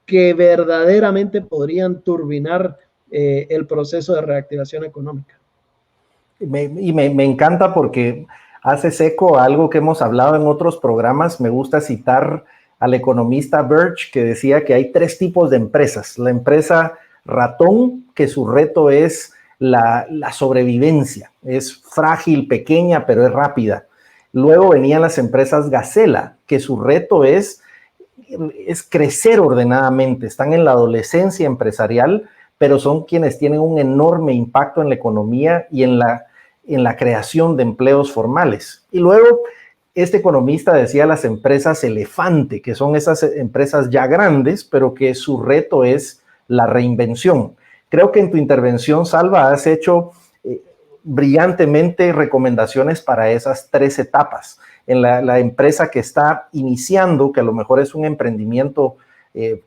que verdaderamente podrían turbinar el proceso de reactivación económica. Me encanta porque haces eco a algo que hemos hablado en otros programas. Me gusta citar al economista Birch, que decía que hay 3 tipos de empresas. La empresa ratón, que su reto es la sobrevivencia. Es frágil, pequeña, pero es rápida. Luego venían las empresas gacela, que su reto es crecer ordenadamente. Están en la adolescencia empresarial, pero son quienes tienen un enorme impacto en la economía y en la creación de empleos formales. Y luego, este economista decía las empresas elefante, que son esas empresas ya grandes, pero que su reto es la reinvención. Creo que en tu intervención, Salva, has hecho brillantemente recomendaciones para esas 3 etapas. En la empresa que está iniciando, que a lo mejor es un emprendimiento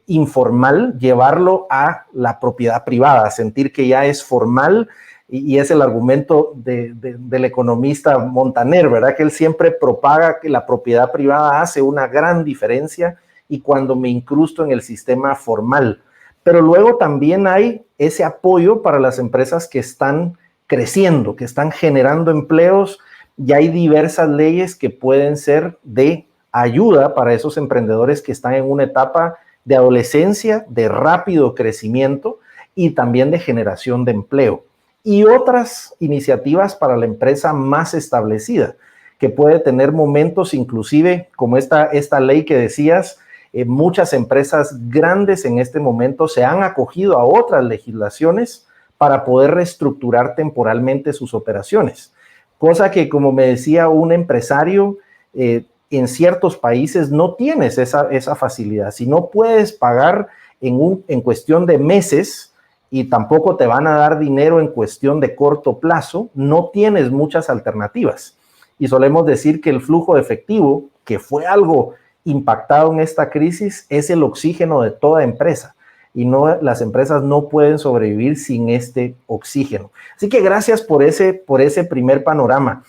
informal, llevarlo a la propiedad privada, sentir que ya es formal, y es el argumento del economista Montaner, ¿verdad? Que él siempre propaga que la propiedad privada hace una gran diferencia y cuando me incrusto en el sistema formal. Pero luego también hay ese apoyo para las empresas que están creciendo, que están generando empleos, y hay diversas leyes que pueden ser de ayuda para esos emprendedores que están en una etapa de adolescencia, de rápido crecimiento y también de generación de empleo. Y otras iniciativas para la empresa más establecida, que puede tener momentos inclusive como esta ley que decías. Muchas empresas grandes en este momento se han acogido a otras legislaciones para poder reestructurar temporalmente sus operaciones. Cosa que, como me decía un empresario, en ciertos países no tienes esa facilidad. Si no puedes pagar en cuestión de meses y tampoco te van a dar dinero en cuestión de corto plazo, no tienes muchas alternativas. Y solemos decir que el flujo de efectivo, que fue algo impactado en esta crisis, es el oxígeno de toda empresa. Y las empresas no pueden sobrevivir sin este oxígeno. Así que gracias por ese primer panorama.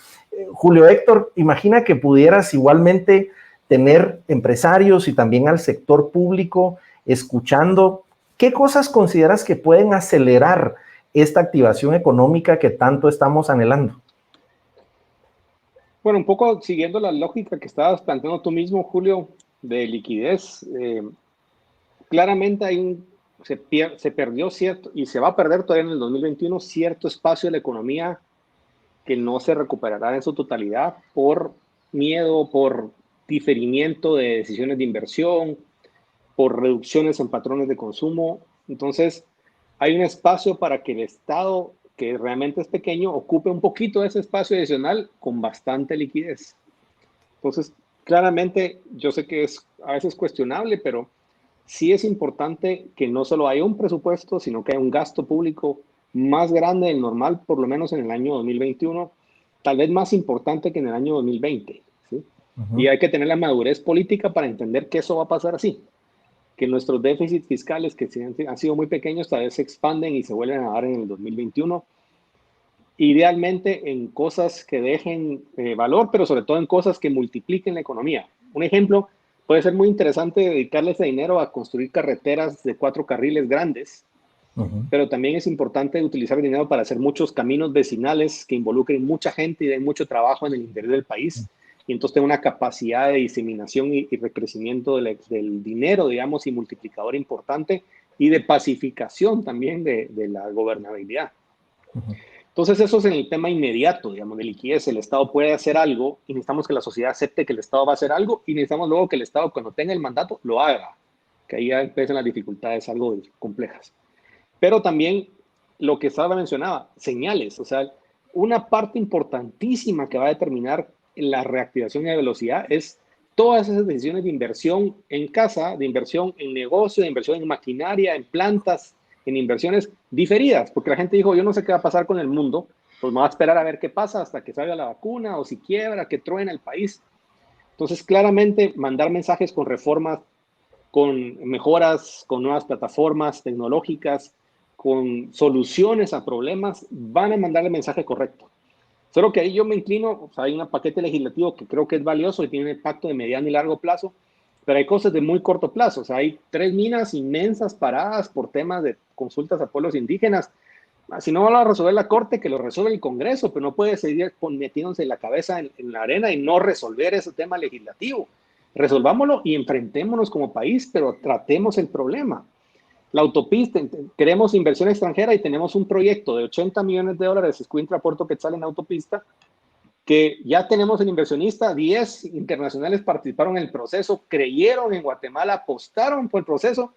Julio Héctor, imagina que pudieras igualmente tener empresarios y también al sector público escuchando. ¿Qué cosas consideras que pueden acelerar esta activación económica que tanto estamos anhelando? Bueno, un poco siguiendo la lógica que estabas planteando tú mismo, Julio, de liquidez, claramente se perdió cierto, y se va a perder todavía en el 2021, cierto espacio de la economía que no se recuperará en su totalidad por miedo, por diferimiento de decisiones de inversión, por reducciones en patrones de consumo. Entonces, hay un espacio para que el Estado, que realmente es pequeño, ocupe un poquito de ese espacio adicional con bastante liquidez. Entonces, claramente, yo sé que es a veces cuestionable, pero sí es importante que no solo haya un presupuesto, sino que haya un gasto público más grande del normal, por lo menos en el año 2021, tal vez más importante que en el año 2020, ¿sí? Y hay que tener la madurez política para entender que eso va a pasar así, que nuestros déficits fiscales, que han sido muy pequeños, tal vez se expanden y se vuelven a dar en el 2021. Idealmente en cosas que dejen valor, pero sobre todo en cosas que multipliquen la economía. Un ejemplo, puede ser muy interesante dedicarle ese dinero a construir carreteras de 4 carriles grandes, pero también es importante utilizar el dinero para hacer muchos caminos vecinales que involucren mucha gente y den mucho trabajo en el interior del país. Y entonces tenga una capacidad de diseminación y recrecimiento del dinero, digamos, y multiplicador importante, y de pacificación también de la gobernabilidad. Entonces eso es en el tema inmediato, digamos, de liquidez. El Estado puede hacer algo y necesitamos que la sociedad acepte que el Estado va a hacer algo, y necesitamos luego que el Estado, cuando tenga el mandato, lo haga. que ahí ya empiezan las dificultades algo complejas. Pero también lo que Sara mencionaba, señales, o sea, una parte importantísima que va a determinar la reactivación y la velocidad es todas esas decisiones de inversión en casa, de inversión en negocio, de inversión en maquinaria, en plantas, en inversiones diferidas, porque la gente dijo, yo no sé qué va a pasar con el mundo, pues me voy a esperar a ver qué pasa hasta que salga la vacuna o si quiebra, que truena el país. Entonces, claramente, mandar mensajes con reformas, con mejoras, con nuevas plataformas tecnológicas, con soluciones a problemas, van a mandar el mensaje correcto. Solo que ahí yo me inclino, o sea, hay un paquete legislativo que creo que es valioso y tiene un impacto de mediano y largo plazo, pero hay cosas de muy corto plazo. O sea, hay 3 minas inmensas paradas por temas de consultas a pueblos indígenas. Si no va a resolver la Corte, que lo resuelve el Congreso, pero no puede seguir metiéndose la cabeza en la arena y no resolver ese tema legislativo. Resolvámoslo y enfrentémonos como país, pero tratemos el problema. La autopista, queremos inversión extranjera y tenemos un proyecto de $80 millones, Escuintla Puerto Quetzal en autopista, que ya tenemos el inversionista, 10 internacionales participaron en el proceso, creyeron en Guatemala, apostaron por el proceso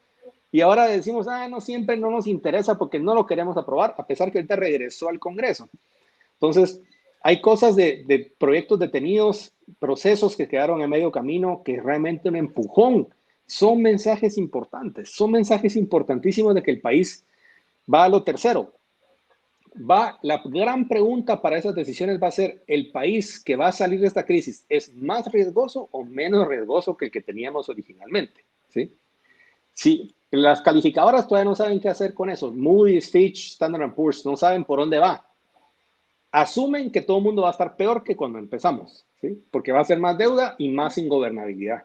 y ahora decimos, no, siempre no nos interesa porque no lo queremos aprobar, a pesar que ahorita regresó al Congreso. Entonces, hay cosas de proyectos detenidos, procesos que quedaron en medio camino, que realmente un empujón. Son mensajes importantes, son mensajes importantísimos de que el país va a lo tercero. La gran pregunta para esas decisiones va a ser, ¿el país que va a salir de esta crisis es más riesgoso o menos riesgoso que el que teníamos originalmente? ¿Sí? Sí, las calificadoras todavía no saben qué hacer con eso. Moody's, Fitch, Standard & Poor's no saben por dónde va. Asumen que todo el mundo va a estar peor que cuando empezamos, ¿sí? Porque va a ser más deuda y más ingobernabilidad.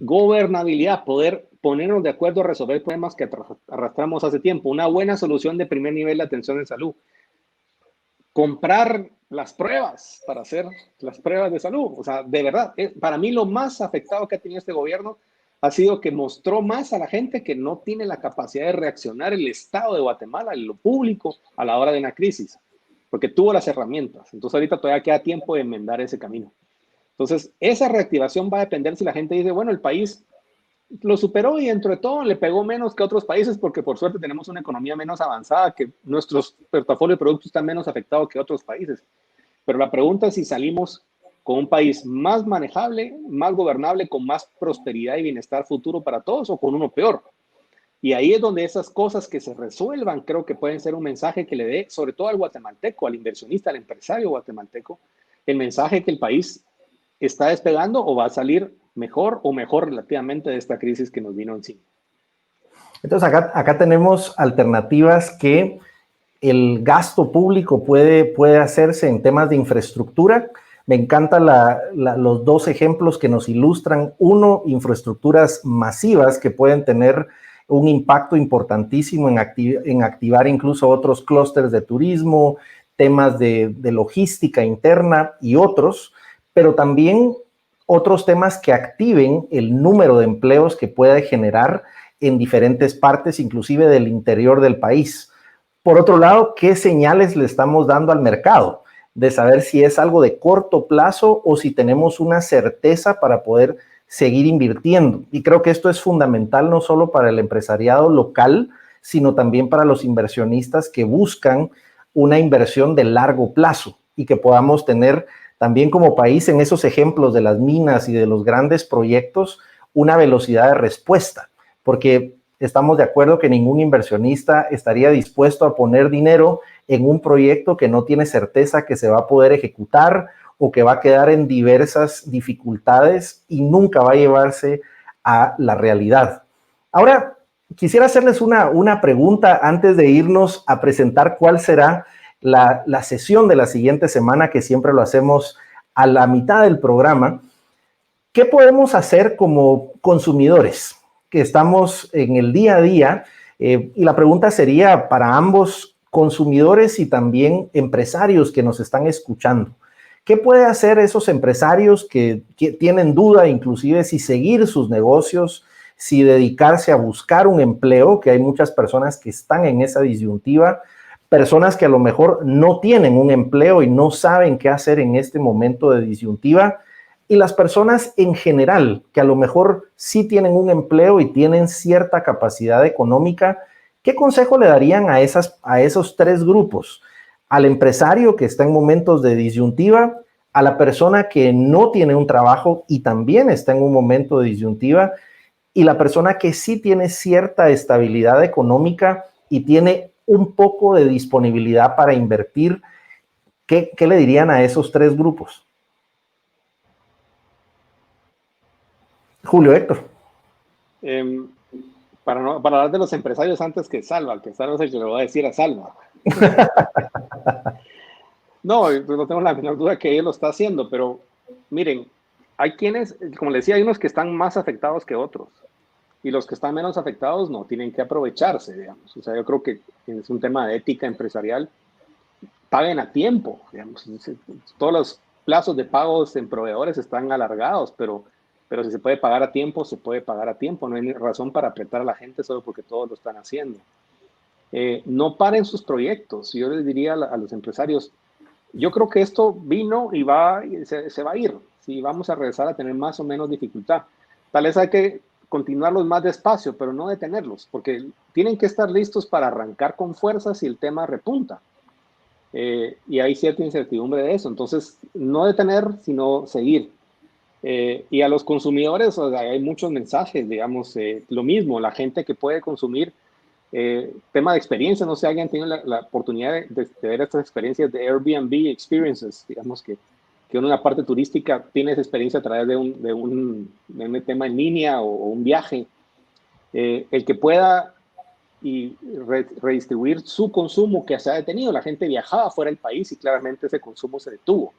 Gobernabilidad, poder ponernos de acuerdo a resolver problemas que arrastramos hace tiempo, una buena solución de primer nivel de atención en salud, comprar las pruebas para hacer las pruebas de salud. O sea, de verdad, para mí lo más afectado que ha tenido este gobierno ha sido que mostró más a la gente que no tiene la capacidad de reaccionar el Estado de Guatemala, en lo público, a la hora de una crisis, porque tuvo las herramientas. Entonces ahorita todavía queda tiempo de enmendar ese camino. Entonces, esa reactivación va a depender si la gente dice, bueno, el país lo superó y dentro de todo le pegó menos que otros países porque por suerte tenemos una economía menos avanzada, que nuestros portafolios de productos están menos afectados que otros países. Pero la pregunta es si salimos con un país más manejable, más gobernable, con más prosperidad y bienestar futuro para todos o con uno peor. Y ahí es donde esas cosas que se resuelvan creo que pueden ser un mensaje que le dé, sobre todo al guatemalteco, al inversionista, al empresario guatemalteco, el mensaje que el país está despegando o va a salir mejor o mejor relativamente de esta crisis que nos vino encima. Entonces acá tenemos alternativas que el gasto público puede hacerse en temas de infraestructura. Me encantan los 2 ejemplos que nos ilustran. Uno, infraestructuras masivas que pueden tener un impacto importantísimo en activar incluso otros clústeres de turismo, temas de logística interna y otros, pero también otros temas que activen el número de empleos que puede generar en diferentes partes, inclusive del interior del país. Por otro lado, ¿qué señales le estamos dando al mercado? De saber si es algo de corto plazo o si tenemos una certeza para poder seguir invirtiendo. Y creo que esto es fundamental no solo para el empresariado local, sino también para los inversionistas que buscan una inversión de largo plazo y que podamos tener también como país en esos ejemplos de las minas y de los grandes proyectos una velocidad de respuesta, porque estamos de acuerdo que ningún inversionista estaría dispuesto a poner dinero en un proyecto que no tiene certeza que se va a poder ejecutar o que va a quedar en diversas dificultades y nunca va a llevarse a la realidad. Ahora, quisiera hacerles una pregunta antes de irnos a presentar cuál será la sesión de la siguiente semana, que siempre lo hacemos a la mitad del programa. ¿Qué podemos hacer como consumidores que estamos en el día a día? Y la pregunta sería para ambos, consumidores y también empresarios que nos están escuchando. ¿Qué puede hacer esos empresarios que tienen duda inclusive si seguir sus negocios, si dedicarse a buscar un empleo, que hay muchas personas que están en esa disyuntiva, personas que a lo mejor no tienen un empleo y no saben qué hacer en este momento de disyuntiva? y las personas en general, que a lo mejor sí tienen un empleo y tienen cierta capacidad económica, ¿qué consejo le darían a esos tres grupos? Al empresario que está en momentos de disyuntiva, a la persona que no tiene un trabajo y también está en un momento de disyuntiva, y la persona que sí tiene cierta estabilidad económica y tiene un poco de disponibilidad para invertir. ¿Qué le dirían a esos tres grupos? Julio, Héctor. Para hablar de los empresarios antes que Salva es el que le voy a decir a Salva. No tengo la menor duda que él lo está haciendo, pero miren, hay quienes, como les decía, hay unos que están más afectados que otros, y los que están menos afectados no tienen que aprovecharse, digamos. O sea, yo creo que es un tema de ética empresarial. Paguen a tiempo, digamos. Todos los plazos de pagos en proveedores están alargados, pero si se puede pagar a tiempo, se puede pagar a tiempo. No hay razón para apretar a la gente solo porque todos lo están haciendo. No paren sus proyectos. Yo les diría a los empresarios, yo creo que esto vino y se va a ir. Sí, vamos a regresar a tener más o menos dificultad. Tal vez hay que continuarlos más despacio, pero no detenerlos, porque tienen que estar listos para arrancar con fuerza si el tema repunta. Y hay cierta incertidumbre de eso. Entonces, no detener, sino seguir. Y a los consumidores, o sea, hay muchos mensajes, digamos, lo mismo, la gente que puede consumir, tema de experiencia, no sé, alguien tiene la oportunidad de ver estas experiencias de Airbnb Experiences, digamos que uno en la parte turística tiene esa experiencia a través de un tema en línea o un viaje. El que pueda y redistribuir su consumo que se ha detenido. La gente viajaba fuera del país y claramente ese consumo se detuvo.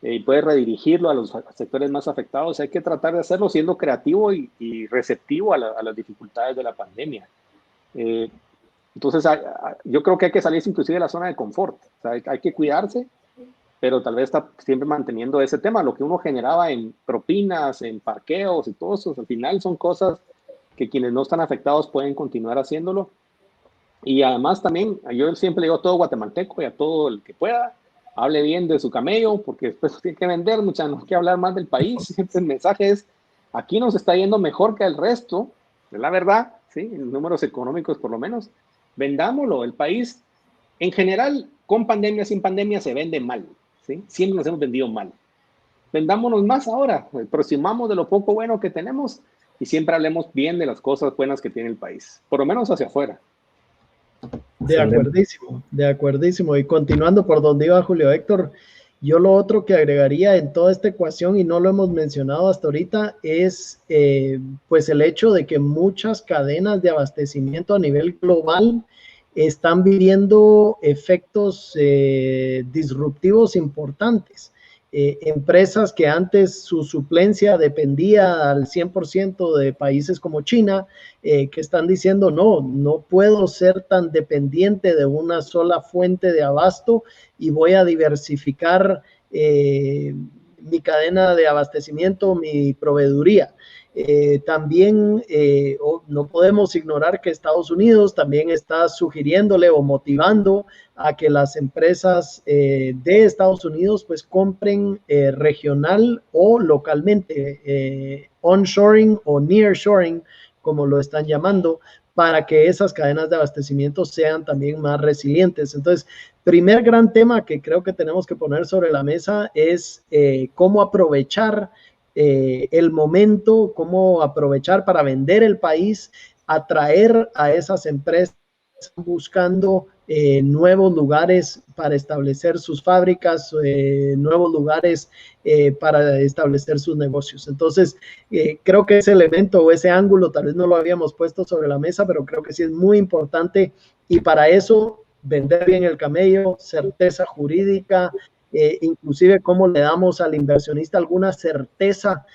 Y puede redirigirlo a los sectores más afectados. Hay que tratar de hacerlo siendo creativo y receptivo a las dificultades de la pandemia. Entonces, yo creo que hay que salirse inclusive de la zona de confort. O sea, hay que cuidarse, pero tal vez está siempre manteniendo ese tema. Lo que uno generaba en propinas, en parqueos y todo eso, al final son cosas que quienes no están afectados pueden continuar haciéndolo. Y además también, yo siempre le digo a todo guatemalteco y a todo el que pueda, hable bien de su camello, porque después tiene que vender, no hay que hablar más del país. Siempre el mensaje es, aquí nos está yendo mejor que el resto, es la verdad, ¿sí? En números económicos por lo menos. Vendámoslo, el país en general, con pandemia, sin pandemia, se vende mal, ¿sí? Siempre nos hemos vendido mal. Vendámonos más ahora, aproximamos de lo poco bueno que tenemos y siempre hablemos bien de las cosas buenas que tiene el país, por lo menos hacia afuera. De acuerdísimo. Y continuando por donde iba Julio Héctor, yo lo otro que agregaría en toda esta ecuación, y no lo hemos mencionado hasta ahorita, es pues el hecho de que muchas cadenas de abastecimiento a nivel global están viviendo efectos disruptivos importantes. Empresas que antes su suplencia dependía al 100% de países como China, que están diciendo no puedo ser tan dependiente de una sola fuente de abasto y voy a diversificar mi cadena de abastecimiento, mi proveeduría. También no podemos ignorar que Estados Unidos también está sugiriéndole o motivando a que las empresas de Estados Unidos pues compren regional o localmente, onshoring o nearshoring, como lo están llamando, para que esas cadenas de abastecimiento sean también más resilientes. Entonces, primer gran tema que creo que tenemos que poner sobre la mesa es cómo aprovechar el momento, cómo aprovechar para vender el país, atraer a esas empresas buscando nuevos lugares para establecer sus fábricas, nuevos lugares para establecer sus negocios. Entonces, creo que ese elemento o ese ángulo tal vez no lo habíamos puesto sobre la mesa, pero creo que sí es muy importante, y para eso vender bien el camello, certeza jurídica, inclusive cómo le damos al inversionista alguna certeza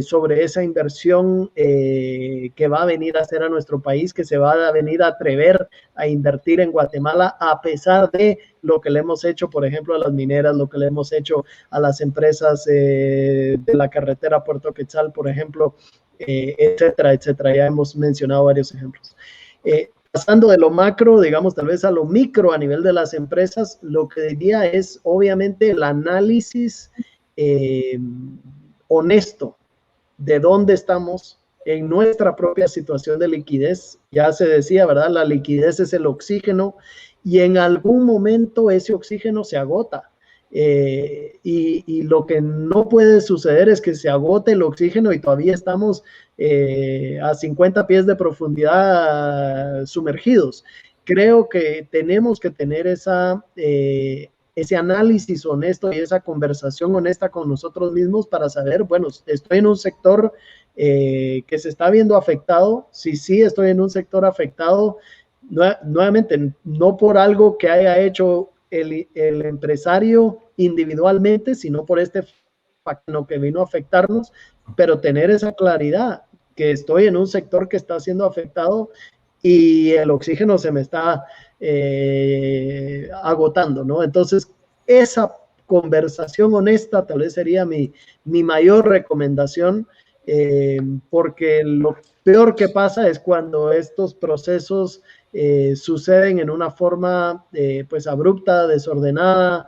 sobre esa inversión que va a venir a hacer a nuestro país, que se va a venir a atrever a invertir en Guatemala, a pesar de lo que le hemos hecho, por ejemplo, a las mineras, lo que le hemos hecho a las empresas de la carretera Puerto Quetzal, por ejemplo, etcétera, etcétera. Ya hemos mencionado varios ejemplos. Pasando de lo macro, digamos, tal vez a lo micro a nivel de las empresas, lo que diría es, obviamente, el análisis honesto de dónde estamos en nuestra propia situación de liquidez. Ya se decía, ¿verdad? La liquidez es el oxígeno y en algún momento ese oxígeno se agota. Y lo que no puede suceder es que se agote el oxígeno y todavía estamos a 50 pies de profundidad sumergidos. Creo que tenemos que tener ese análisis honesto y esa conversación honesta con nosotros mismos para saber, bueno, estoy en un sector que se está viendo afectado. Sí, estoy en un sector afectado, nuevamente, no por algo que haya hecho el empresario individualmente, sino por este factor que vino a afectarnos, pero tener esa claridad que estoy en un sector que está siendo afectado y el oxígeno se me está agotando, ¿no? Entonces, esa conversación honesta tal vez sería mi mayor recomendación, porque lo peor que pasa es cuando estos procesos suceden en una forma pues abrupta, desordenada.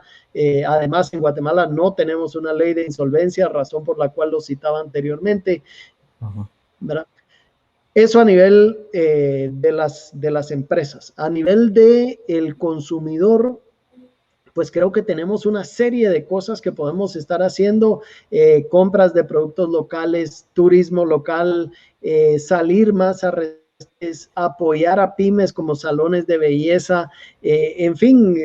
Además, en Guatemala no tenemos una ley de insolvencia, razón por la cual lo citaba anteriormente, ¿verdad? Eso a nivel de las empresas. A nivel del consumidor, pues creo que tenemos una serie de cosas que podemos estar haciendo, compras de productos locales, turismo local, salir más a restaurantes, apoyar a pymes como salones de belleza, en fin,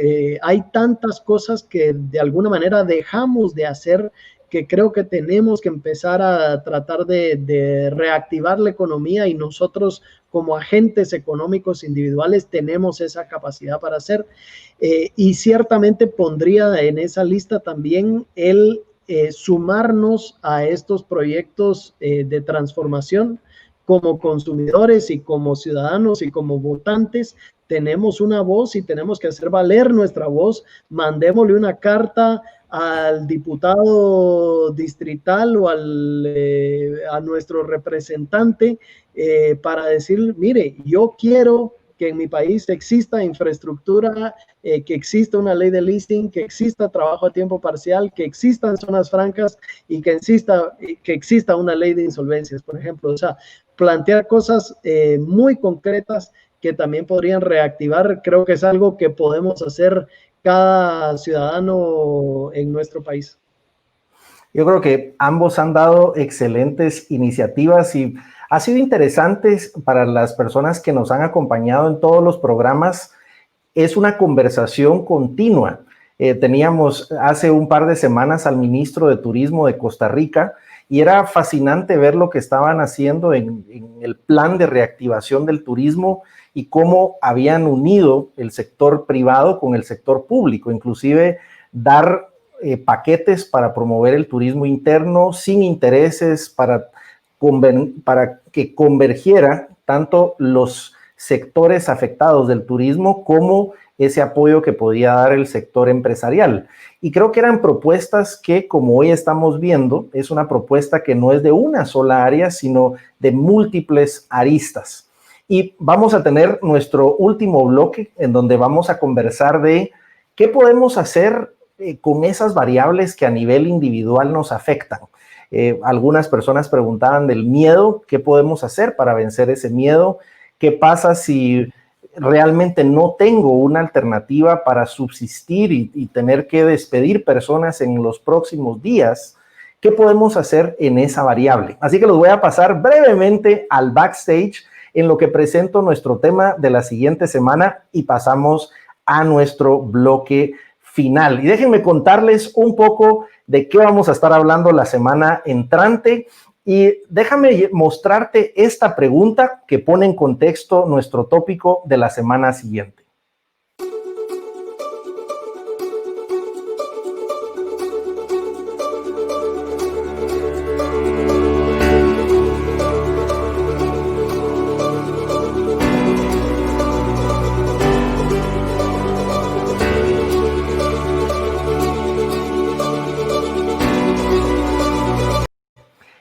hay tantas cosas que de alguna manera dejamos de hacer, que creo que tenemos que empezar a tratar de reactivar la economía, y nosotros como agentes económicos individuales tenemos esa capacidad para hacer. Y ciertamente pondría en esa lista también el sumarnos a estos proyectos de transformación como consumidores y como ciudadanos y como votantes. Tenemos una voz y tenemos que hacer valer nuestra voz. Mandémosle una carta al diputado distrital o a nuestro representante para decir, mire, yo quiero que en mi país exista infraestructura, que exista una ley de leasing, que exista trabajo a tiempo parcial, que existan zonas francas y que exista una ley de insolvencias, por ejemplo. O sea, plantear cosas muy concretas que también podrían reactivar. Creo que es algo que podemos hacer cada ciudadano en nuestro país. Yo creo que ambos han dado excelentes iniciativas y ha sido interesante para las personas que nos han acompañado en todos los programas. Es una conversación continua. Teníamos hace un par de semanas al ministro de Turismo de Costa Rica y era fascinante ver lo que estaban haciendo en el plan de reactivación del turismo y cómo habían unido el sector privado con el sector público, inclusive dar paquetes para promover el turismo interno sin intereses, para que convergiera tanto los sectores afectados del turismo como ese apoyo que podía dar el sector empresarial. Y creo que eran propuestas que, como hoy estamos viendo, es una propuesta que no es de una sola área, sino de múltiples aristas. Y vamos a tener nuestro último bloque en donde vamos a conversar de qué podemos hacer con esas variables que a nivel individual nos afectan. Algunas personas preguntaban del miedo, ¿qué podemos hacer para vencer ese miedo? ¿Qué pasa si realmente no tengo una alternativa para subsistir y tener que despedir personas en los próximos días? ¿Qué podemos hacer en esa variable? Así que los voy a pasar brevemente al backstage en lo que presento nuestro tema de la siguiente semana y pasamos a nuestro bloque final. Y déjenme contarles un poco de qué vamos a estar hablando la semana entrante. Y déjame mostrarte esta pregunta que pone en contexto nuestro tópico de la semana siguiente.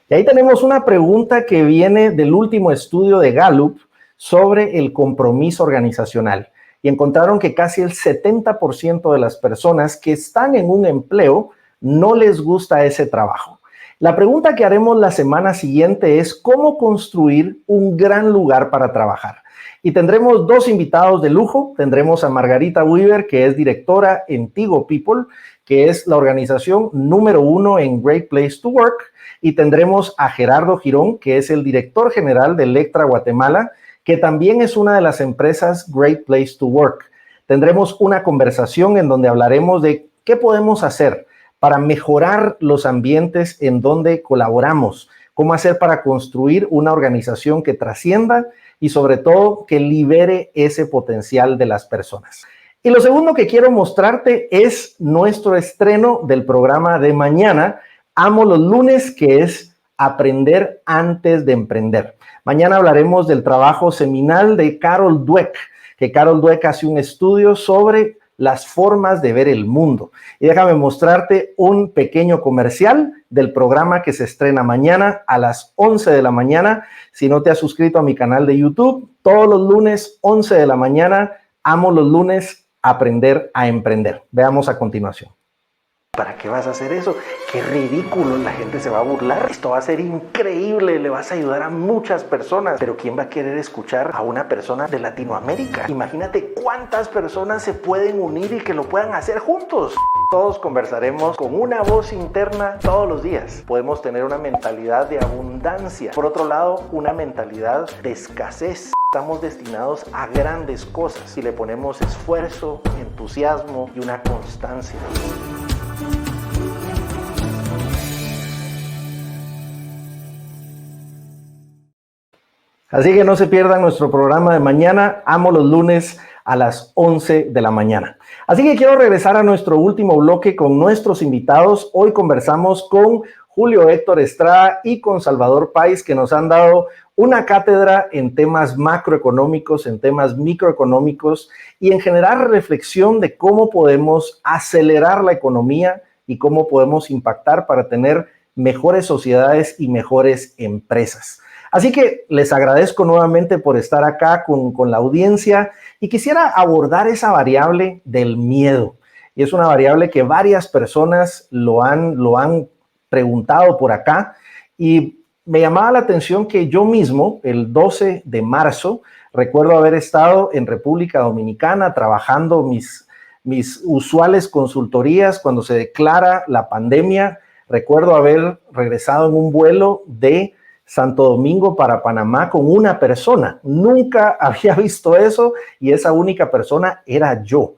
Y ahí tenemos una pregunta que viene del último estudio de Gallup sobre el compromiso organizacional. Y encontraron que casi el 70% de las personas que están en un empleo no les gusta ese trabajo. La pregunta que haremos la semana siguiente es cómo construir un gran lugar para trabajar. Y tendremos dos invitados de lujo. Tendremos a Margarita Weaver, que es directora en Tigo People, que es la organización número 1 en Great Place to Work. Y tendremos a Gerardo Girón, que es el director general de Electra Guatemala, que también es una de las empresas Great Place to Work. Tendremos una conversación en donde hablaremos de qué podemos hacer para mejorar los ambientes en donde colaboramos, cómo hacer para construir una organización que trascienda y sobre todo que libere ese potencial de las personas. Y lo segundo que quiero mostrarte es nuestro estreno del programa de mañana, Amo los lunes, que es Aprender antes de emprender. Mañana hablaremos del trabajo seminal de Carol Dweck, que Carol Dweck hace un estudio sobre las formas de ver el mundo. Y déjame mostrarte un pequeño comercial del programa que se estrena mañana a las 11 de la mañana. Si no te has suscrito a mi canal de YouTube, todos los lunes, 11 de la mañana, Amo los lunes, Aprender a emprender. Veamos a continuación. ¿Para qué vas a hacer eso? ¡Qué ridículo! La gente se va a burlar. Esto va a ser increíble. Le vas a ayudar a muchas personas. Pero ¿quién va a querer escuchar a una persona de Latinoamérica? Imagínate cuántas personas se pueden unir y que lo puedan hacer juntos. Todos conversaremos con una voz interna todos los días. Podemos tener una mentalidad de abundancia. Por otro lado, una mentalidad de escasez. Estamos destinados a grandes cosas si le ponemos esfuerzo, entusiasmo y una constancia. Así que no se pierdan nuestro programa de mañana, Amo los lunes a las 11 de la mañana. Así que quiero regresar a nuestro último bloque con nuestros invitados. Hoy conversamos con Julio Héctor Estrada y con Salvador Pais, que nos han dado una cátedra en temas macroeconómicos, en temas microeconómicos y en general reflexión de cómo podemos acelerar la economía y cómo podemos impactar para tener mejores sociedades y mejores empresas. Así que les agradezco nuevamente por estar acá con la audiencia y quisiera abordar esa variable del miedo. Y es una variable que varias personas lo han preguntado por acá y me llamaba la atención que yo mismo, el 12 de marzo, recuerdo haber estado en República Dominicana trabajando mis usuales consultorías cuando se declara la pandemia. Recuerdo haber regresado en un vuelo de Santo Domingo para Panamá con una persona. Nunca había visto eso y esa única persona era yo.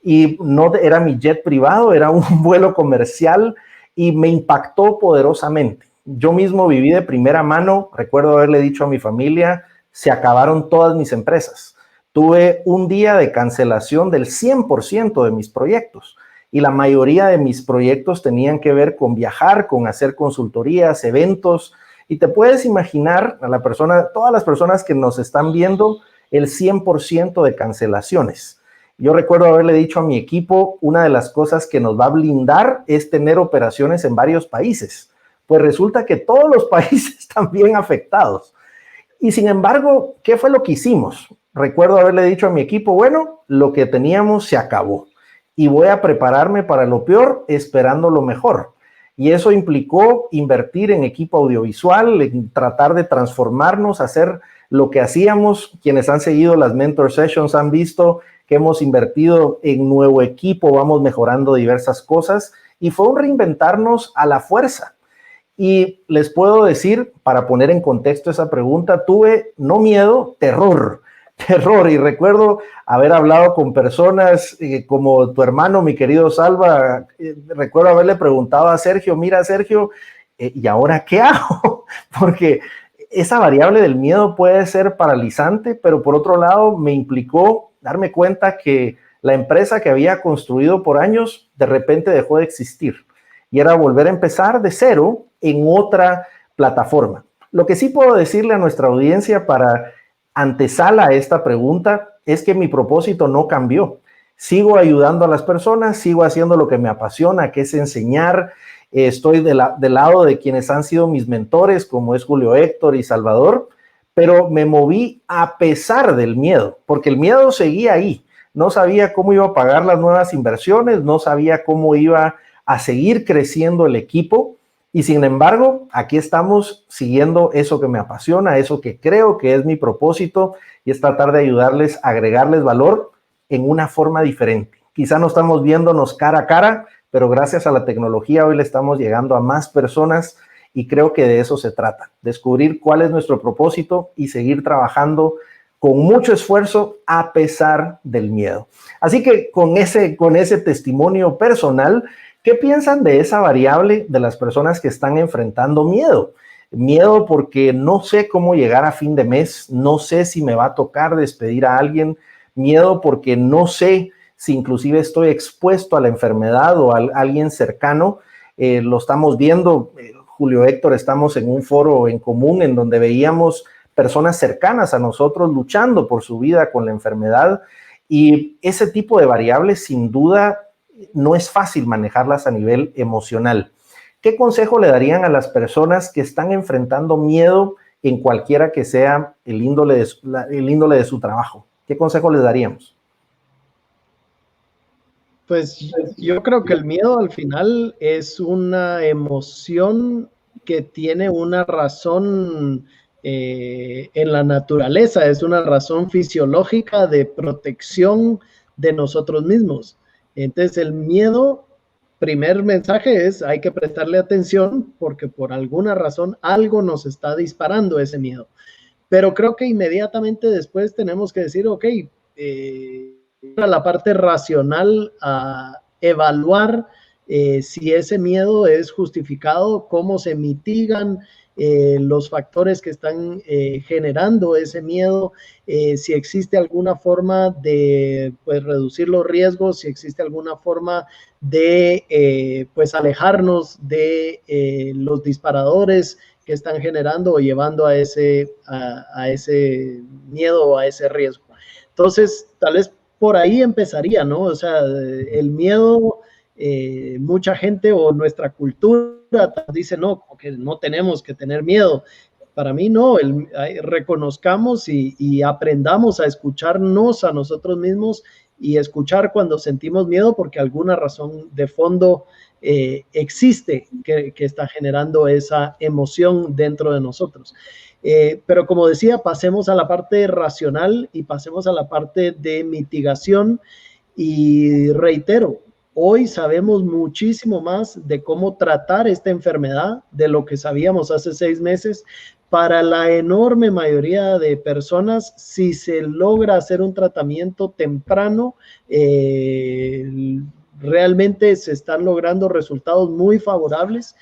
Y no era mi jet privado, era un vuelo comercial y me impactó poderosamente. Yo mismo viví de primera mano, recuerdo haberle dicho a mi familia, se acabaron todas mis empresas. Tuve un día de cancelación del 100% de mis proyectos y la mayoría de mis proyectos tenían que ver con viajar, con hacer consultorías, eventos. Y te puedes imaginar todas las personas que nos están viendo, el 100% de cancelaciones. Yo recuerdo haberle dicho a mi equipo, una de las cosas que nos va a blindar es tener operaciones en varios países. Pues resulta que todos los países están bien afectados. Y sin embargo, ¿qué fue lo que hicimos? Recuerdo haberle dicho a mi equipo, bueno, lo que teníamos se acabó y voy a prepararme para lo peor esperando lo mejor. Y eso implicó invertir en equipo audiovisual, en tratar de transformarnos, hacer lo que hacíamos. Quienes han seguido las Mentor Sessions han visto que hemos invertido en nuevo equipo, vamos mejorando diversas cosas y fue un reinventarnos a la fuerza. Y les puedo decir, para poner en contexto esa pregunta, tuve no miedo, terror. Y recuerdo haber hablado con personas como tu hermano, mi querido Salva. Recuerdo haberle preguntado a Sergio, mira Sergio, ¿y ahora qué hago? Porque esa variable del miedo puede ser paralizante, pero por otro lado me implicó darme cuenta que la empresa que había construido por años de repente dejó de existir y era volver a empezar de cero en otra plataforma. Lo que sí puedo decirle a nuestra audiencia para antesala a esta pregunta es que mi propósito no cambió. Sigo ayudando a las personas, sigo haciendo lo que me apasiona, que es enseñar. Estoy del lado de quienes han sido mis mentores, como es Julio Héctor y Salvador, pero me moví a pesar del miedo, porque el miedo seguía ahí. No sabía cómo iba a pagar las nuevas inversiones, no sabía cómo iba a seguir creciendo el equipo, Y sin embargo, aquí estamos siguiendo eso que me apasiona, eso que creo que es mi propósito, y es tratar de ayudarles a agregarles valor en una forma diferente. Quizá no estamos viéndonos cara a cara, pero gracias a la tecnología hoy le estamos llegando a más personas, y creo que de eso se trata, descubrir cuál es nuestro propósito y seguir trabajando con mucho esfuerzo a pesar del miedo. Así que con ese testimonio personal, ¿qué piensan de esa variable de las personas que están enfrentando miedo? Miedo porque no sé cómo llegar a fin de mes, no sé si me va a tocar despedir a alguien, miedo porque no sé si inclusive estoy expuesto a la enfermedad o a alguien cercano. Lo estamos viendo, Julio Héctor, estamos en un foro en común en donde veíamos personas cercanas a nosotros luchando por su vida con la enfermedad, y ese tipo de variables sin duda no es fácil manejarlas a nivel emocional. ¿Qué consejo le darían a las personas que están enfrentando miedo en cualquiera que sea el índole de su trabajo? ¿Qué consejo les daríamos? Pues yo creo que el miedo al final es una emoción que tiene una razón en la naturaleza, es una razón fisiológica de protección de nosotros mismos. Entonces el miedo, primer mensaje es, hay que prestarle atención porque por alguna razón algo nos está disparando ese miedo. Pero creo que inmediatamente después tenemos que decir, ok, la parte racional a evaluar si ese miedo es justificado, cómo se mitigan los factores que están generando ese miedo, si existe alguna forma de pues, reducir los riesgos, si existe alguna forma de pues alejarnos de los disparadores que están generando o llevando a ese miedo o a ese riesgo. Entonces, tal vez por ahí empezaría, ¿no? O sea, el miedo, mucha gente o nuestra cultura dice, no, que no tenemos que tener miedo. Para mí no, reconozcamos y aprendamos a escucharnos a nosotros mismos y escuchar cuando sentimos miedo porque alguna razón de fondo existe que está generando esa emoción dentro de nosotros. Pero como decía, pasemos a la parte racional y pasemos a la parte de mitigación y reitero, hoy sabemos muchísimo más de cómo tratar esta enfermedad de lo que sabíamos hace 6 meses. Para la enorme mayoría de personas, si se logra hacer un tratamiento temprano, realmente se están logrando resultados muy favorables.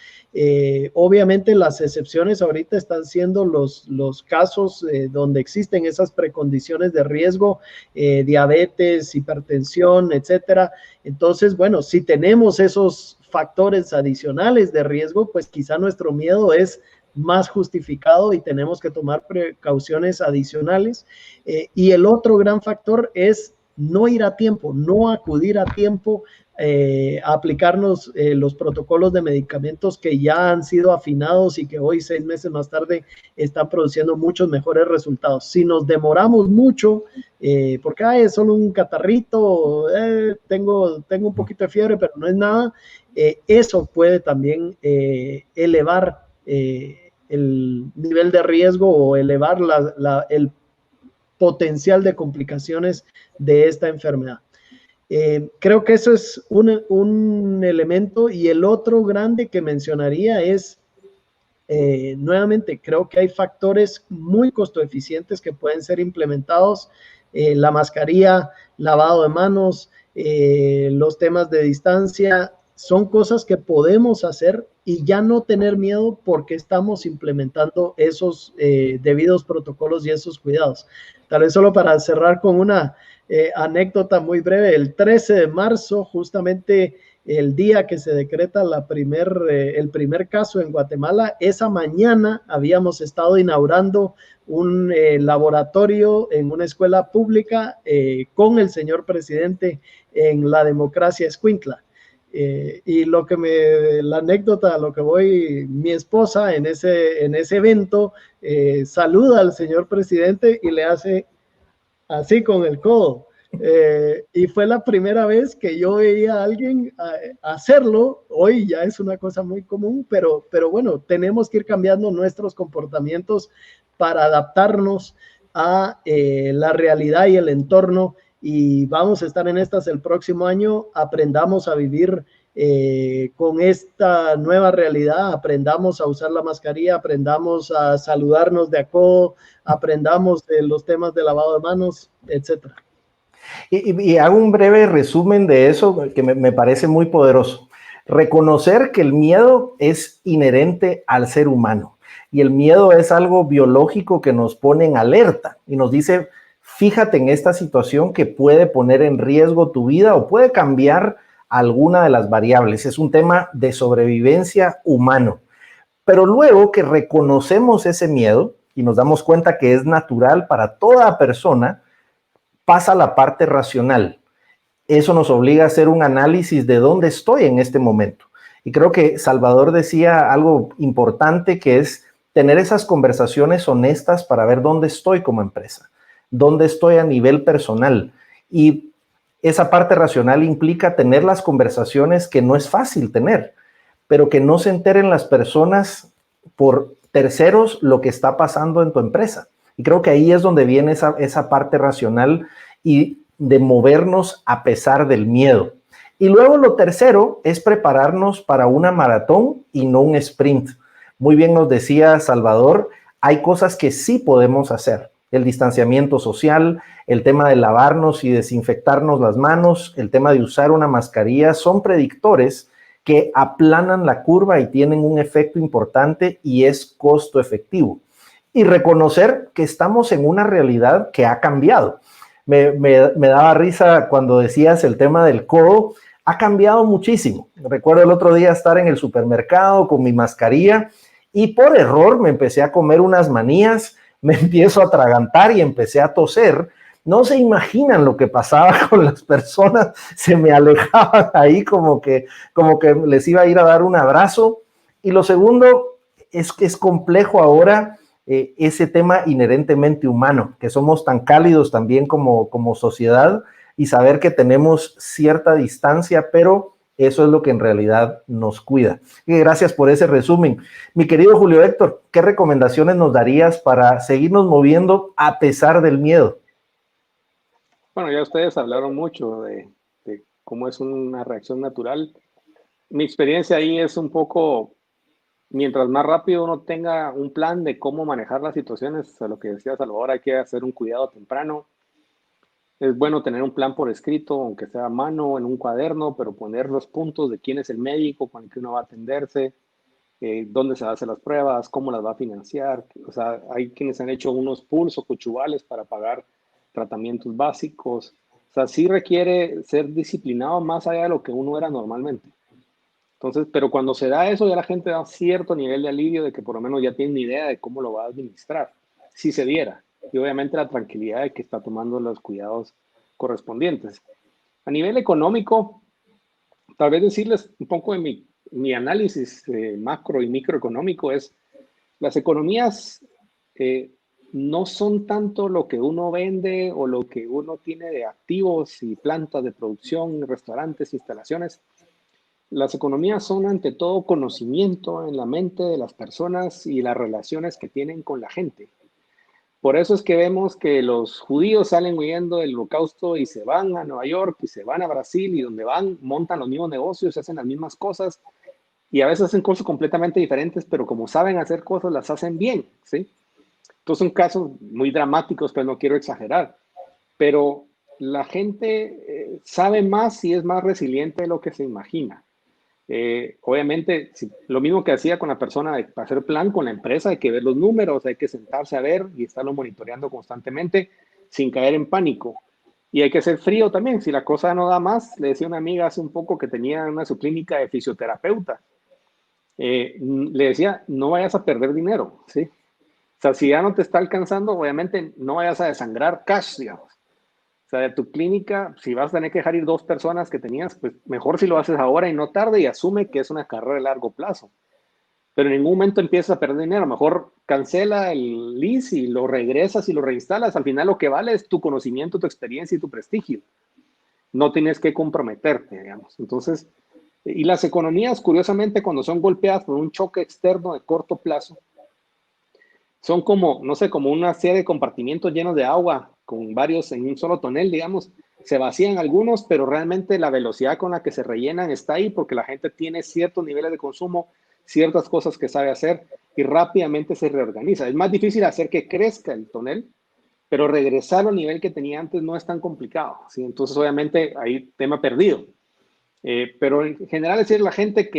Obviamente las excepciones ahorita están siendo los casos donde existen esas precondiciones de riesgo, diabetes, hipertensión, etcétera. Entonces, bueno, si tenemos esos factores adicionales de riesgo, pues quizá nuestro miedo es más justificado y tenemos que tomar precauciones adicionales. Y el otro gran factor es no ir a tiempo, no acudir a tiempo a aplicarnos los protocolos de medicamentos que ya han sido afinados y que hoy 6 meses más tarde están produciendo muchos mejores resultados. Si nos demoramos mucho, porque es solo un catarrito, tengo un poquito de fiebre, pero no es nada, eso puede también elevar el nivel de riesgo o elevar el potencial de complicaciones de esta enfermedad. Creo que eso es un elemento, y el otro grande que mencionaría es, nuevamente, creo que hay factores muy costo eficientes que pueden ser implementados, la mascarilla, lavado de manos, los temas de distancia, son cosas que podemos hacer y ya no tener miedo porque estamos implementando esos debidos protocolos y esos cuidados. Tal vez solo para cerrar con una anécdota muy breve, el 13 de marzo, justamente el día que se decreta el primer caso en Guatemala, esa mañana habíamos estado inaugurando un laboratorio en una escuela pública con el señor presidente en la democracia Escuintla. Y la anécdota a lo que voy, mi esposa en ese evento saluda al señor presidente y le hace así con el codo. Y fue la primera vez que yo veía a alguien hacerlo. Hoy ya es una cosa muy común, pero bueno, tenemos que ir cambiando nuestros comportamientos para adaptarnos a la realidad y el entorno. Y vamos a estar en estas el próximo año. Aprendamos a vivir con esta nueva realidad, aprendamos a usar la mascarilla, aprendamos a saludarnos de a codo, aprendamos de los temas de lavado de manos, etcétera. Y hago un breve resumen de eso que me parece muy poderoso. Reconocer que el miedo es inherente al ser humano y el miedo es algo biológico que nos pone en alerta y nos dice, fíjate en esta situación que puede poner en riesgo tu vida o puede cambiar alguna de las variables. Es un tema de sobrevivencia humano. Pero luego que reconocemos ese miedo y nos damos cuenta que es natural para toda persona, pasa la parte racional. Eso nos obliga a hacer un análisis de dónde estoy en este momento. Y creo que Salvador decía algo importante, que es tener esas conversaciones honestas para ver dónde estoy como empresa, dónde estoy a nivel personal. Y esa parte racional implica tener las conversaciones que no es fácil tener, pero que no se enteren las personas por terceros lo que está pasando en tu empresa. Y creo que ahí es donde viene esa parte racional y de movernos a pesar del miedo. Y luego lo tercero es prepararnos para una maratón y no un sprint. Muy bien nos decía Salvador, hay cosas que sí podemos hacer. El distanciamiento social, el tema de lavarnos y desinfectarnos las manos, el tema de usar una mascarilla, son predictores que aplanan la curva y tienen un efecto importante y es costo efectivo. Y reconocer que estamos en una realidad que ha cambiado. Me daba risa cuando decías el tema del codo, ha cambiado muchísimo. Recuerdo el otro día estar en el supermercado con mi mascarilla y por error me empecé a comer unas manías, me empiezo a atragantar y empecé a toser. No se imaginan lo que pasaba con las personas, se me alejaban ahí como que les iba a ir a dar un abrazo. Y lo segundo es que es complejo ahora ese tema inherentemente humano, que somos tan cálidos también como sociedad y saber que tenemos cierta distancia, pero eso es lo que en realidad nos cuida. Y gracias por ese resumen. Mi querido Julio Héctor, ¿qué recomendaciones nos darías para seguirnos moviendo a pesar del miedo? Bueno, ya ustedes hablaron mucho de cómo es una reacción natural. Mi experiencia ahí es un poco, mientras más rápido uno tenga un plan de cómo manejar las situaciones, a lo que decía Salvador, hay que hacer un cuidado temprano. Es bueno tener un plan por escrito, aunque sea a mano, en un cuaderno, pero poner los puntos de quién es el médico con el que uno va a atenderse, dónde se va a hacer las pruebas, cómo las va a financiar. O sea, hay quienes han hecho unos pools o cochuvales para pagar tratamientos básicos. O sea, sí requiere ser disciplinado más allá de lo que uno era normalmente. Entonces, pero cuando se da eso, ya la gente da cierto nivel de alivio de que por lo menos ya tiene una idea de cómo lo va a administrar, si se diera. Y obviamente la tranquilidad de que está tomando los cuidados correspondientes. A nivel económico, tal vez decirles un poco de mi análisis macro y microeconómico es, las economías no son tanto lo que uno vende o lo que uno tiene de activos y plantas de producción, restaurantes, instalaciones. Las economías son ante todo conocimiento en la mente de las personas y las relaciones que tienen con la gente. Por eso es que vemos que los judíos salen huyendo del Holocausto y se van a Nueva York y se van a Brasil y donde van montan los mismos negocios, hacen las mismas cosas y a veces hacen cosas completamente diferentes, pero como saben hacer cosas, las hacen bien, ¿sí? Entonces son casos muy dramáticos, pero no quiero exagerar. Pero la gente sabe más y es más resiliente de lo que se imagina. Obviamente, lo mismo que hacía con la persona de hacer plan con la empresa, hay que ver los números, hay que sentarse a ver y estarlo monitoreando constantemente sin caer en pánico. Y hay que ser frío también. Si la cosa no da más, le decía una amiga hace un poco que tenía una subclínica de fisioterapeuta. Le decía, no vayas a perder dinero, ¿sí? O sea, si ya no te está alcanzando, obviamente no vayas a desangrar cash, digamos. O sea, de tu clínica, si vas a tener que dejar ir 2 personas que tenías, pues mejor si lo haces ahora y no tarde y asume que es una carrera de largo plazo. pero en ningún momento empiezas a perder dinero. A lo mejor cancela el lease y lo regresas y lo reinstalas. Al final lo que vale es tu conocimiento, tu experiencia y tu prestigio. No tienes que comprometerte, digamos. Entonces, y las economías, curiosamente, cuando son golpeadas por un choque externo de corto plazo, son como, no sé, como una serie de compartimientos llenos de agua, con varios en un solo tonel, digamos. Se vacían algunos, pero realmente la velocidad con la que se rellenan está ahí porque la gente tiene ciertos niveles de consumo, ciertas cosas que sabe hacer y rápidamente se reorganiza. Es más difícil hacer que crezca el tonel, pero regresar al nivel que tenía antes no es tan complicado, ¿sí? Entonces, obviamente, hay tema perdido. Pero en general, es decir, la gente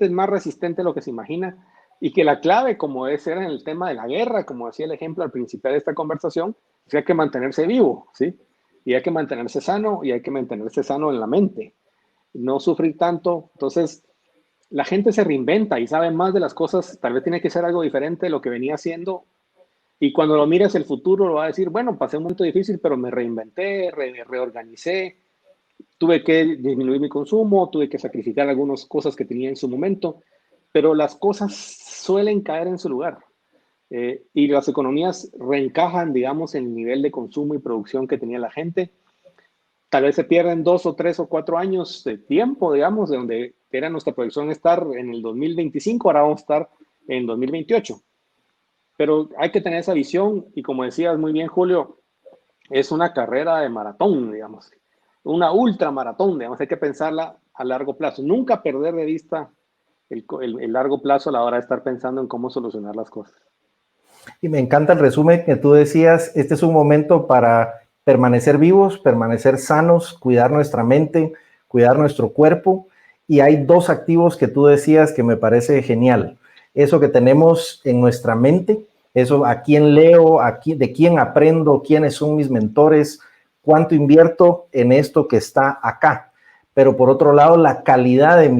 es más resistente de lo que se imagina y que la clave, como es en el tema de la guerra, como decía el ejemplo al principio de esta conversación, es que hay que mantenerse vivo, ¿sí? Y hay que mantenerse sano y hay que mantenerse sano en la mente, no sufrir tanto. Entonces, la gente se reinventa y sabe más de las cosas, tal vez tiene que ser algo diferente de lo que venía haciendo. Y cuando lo mires el futuro, lo va a decir, bueno, pasé un momento difícil, pero me reinventé, reorganicé, tuve que disminuir mi consumo, tuve que sacrificar algunas cosas que tenía en su momento, pero las cosas suelen caer en su lugar. Y las economías reencajan, digamos, en el nivel de consumo y producción que tenía la gente. Tal vez se pierden 2 o 3 o 4 años de tiempo, digamos, de donde era nuestra proyección estar en el 2025, ahora vamos a estar en 2028. Pero hay que tener esa visión y como decías muy bien, Julio, es una carrera de maratón, digamos, una ultramaratón, digamos, hay que pensarla a largo plazo. Nunca perder de vista el largo plazo a la hora de estar pensando en cómo solucionar las cosas. Y me encanta el resumen que tú decías, este es un momento para permanecer vivos, permanecer sanos, cuidar nuestra mente, cuidar nuestro cuerpo. Y hay dos activos que tú decías que me parece genial. Eso que tenemos en nuestra mente, eso a quién leo, de quién aprendo, quiénes son mis mentores, cuánto invierto en esto que está acá. Pero por otro lado, la calidad de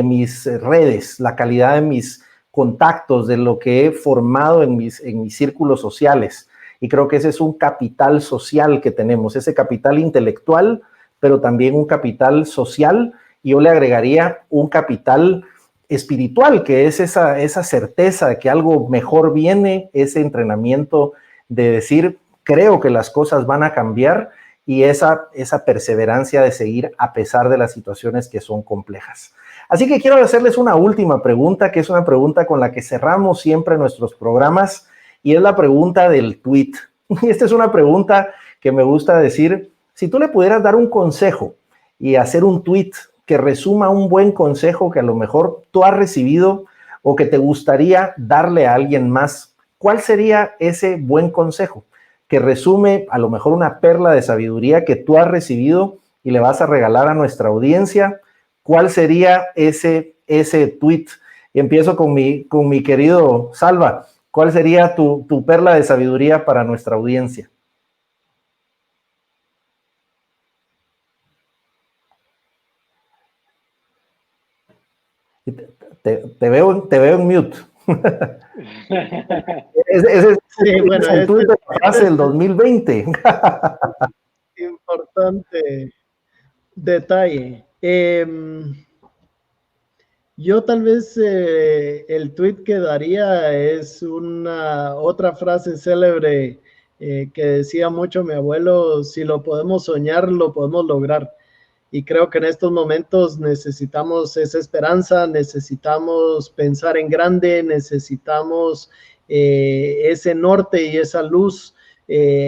mis redes, la calidad de mis contactos, de lo que he formado en mis círculos sociales. Y creo que ese es un capital social que tenemos, ese capital intelectual, pero también un capital social, y yo le agregaría un capital espiritual, que es esa certeza de que algo mejor viene, ese entrenamiento de decir, creo que las cosas van a cambiar, y esa perseverancia de seguir a pesar de las situaciones que son complejas. Así que quiero hacerles una última pregunta, que es una pregunta con la que cerramos siempre nuestros programas, y es la pregunta del tweet. Y esta es una pregunta que me gusta decir, si tú le pudieras dar un consejo y hacer un tweet que resuma un buen consejo que a lo mejor tú has recibido o que te gustaría darle a alguien más, ¿cuál sería ese buen consejo que resume a lo mejor una perla de sabiduría que tú has recibido y le vas a regalar a nuestra audiencia? ¿Cuál sería ese tweet? Y empiezo con mi querido Salva. ¿Cuál sería tu perla de sabiduría para nuestra audiencia? Te veo en mute. Ese es el tweet de la frase del 2020. Importante detalle. Yo tal vez el tweet que daría es otra frase célebre que decía mucho mi abuelo: si lo podemos soñar, lo podemos lograr. Y creo que en estos momentos necesitamos esa esperanza, necesitamos pensar en grande, necesitamos ese norte y esa luz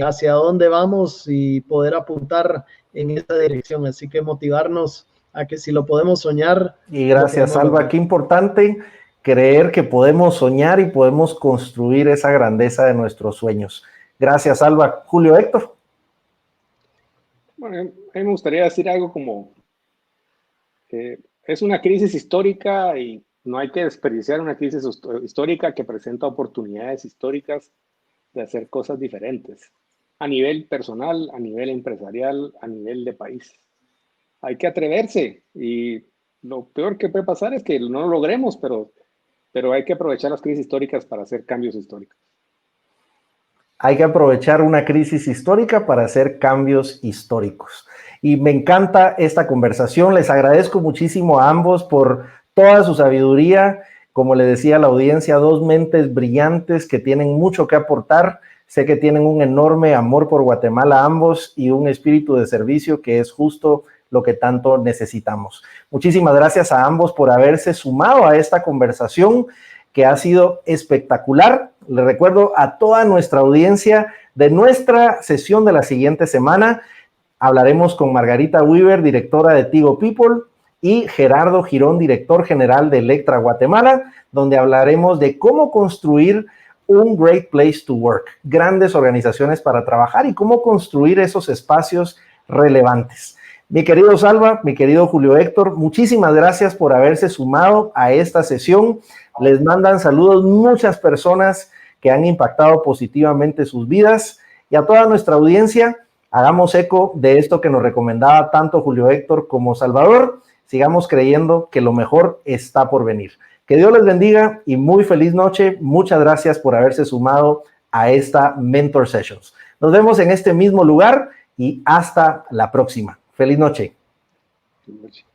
hacia dónde vamos y poder apuntar en esa dirección. Así que motivarnos a que si lo podemos soñar. Y gracias, Salva. Qué importante creer que podemos soñar y podemos construir esa grandeza de nuestros sueños. Gracias, Salva. Julio, Héctor. Bueno, a mí me gustaría decir algo como es una crisis histórica y no hay que desperdiciar una crisis histórica que presenta oportunidades históricas de hacer cosas diferentes a nivel personal, a nivel empresarial, a nivel de país. Hay que atreverse y lo peor que puede pasar es que no lo logremos, pero hay que aprovechar las crisis históricas para hacer cambios históricos. Hay que aprovechar una crisis histórica para hacer cambios históricos. Y me encanta esta conversación. Les agradezco muchísimo a ambos por toda su sabiduría. Como le decía a la audiencia, dos mentes brillantes que tienen mucho que aportar. Sé que tienen un enorme amor por Guatemala ambos y un espíritu de servicio que es justo lo que tanto necesitamos. Muchísimas gracias a ambos por haberse sumado a esta conversación que ha sido espectacular. Le recuerdo a toda nuestra audiencia de nuestra sesión de la siguiente semana. Hablaremos con Margarita Weaver, directora de Tigo People, y Gerardo Girón, director general de Electra Guatemala, donde hablaremos de cómo construir un great place to work, grandes organizaciones para trabajar y cómo construir esos espacios relevantes. Mi querido Salva, mi querido Julio Héctor, muchísimas gracias por haberse sumado a esta sesión. Les mandan saludos muchas personas que han impactado positivamente sus vidas, y a toda nuestra audiencia, hagamos eco de esto que nos recomendaba tanto Julio Héctor como Salvador. Sigamos creyendo que lo mejor está por venir. Que Dios les bendiga y muy feliz noche. Muchas gracias por haberse sumado a esta Mentor Sessions. Nos vemos en este mismo lugar y hasta la próxima. Feliz noche. Feliz noche.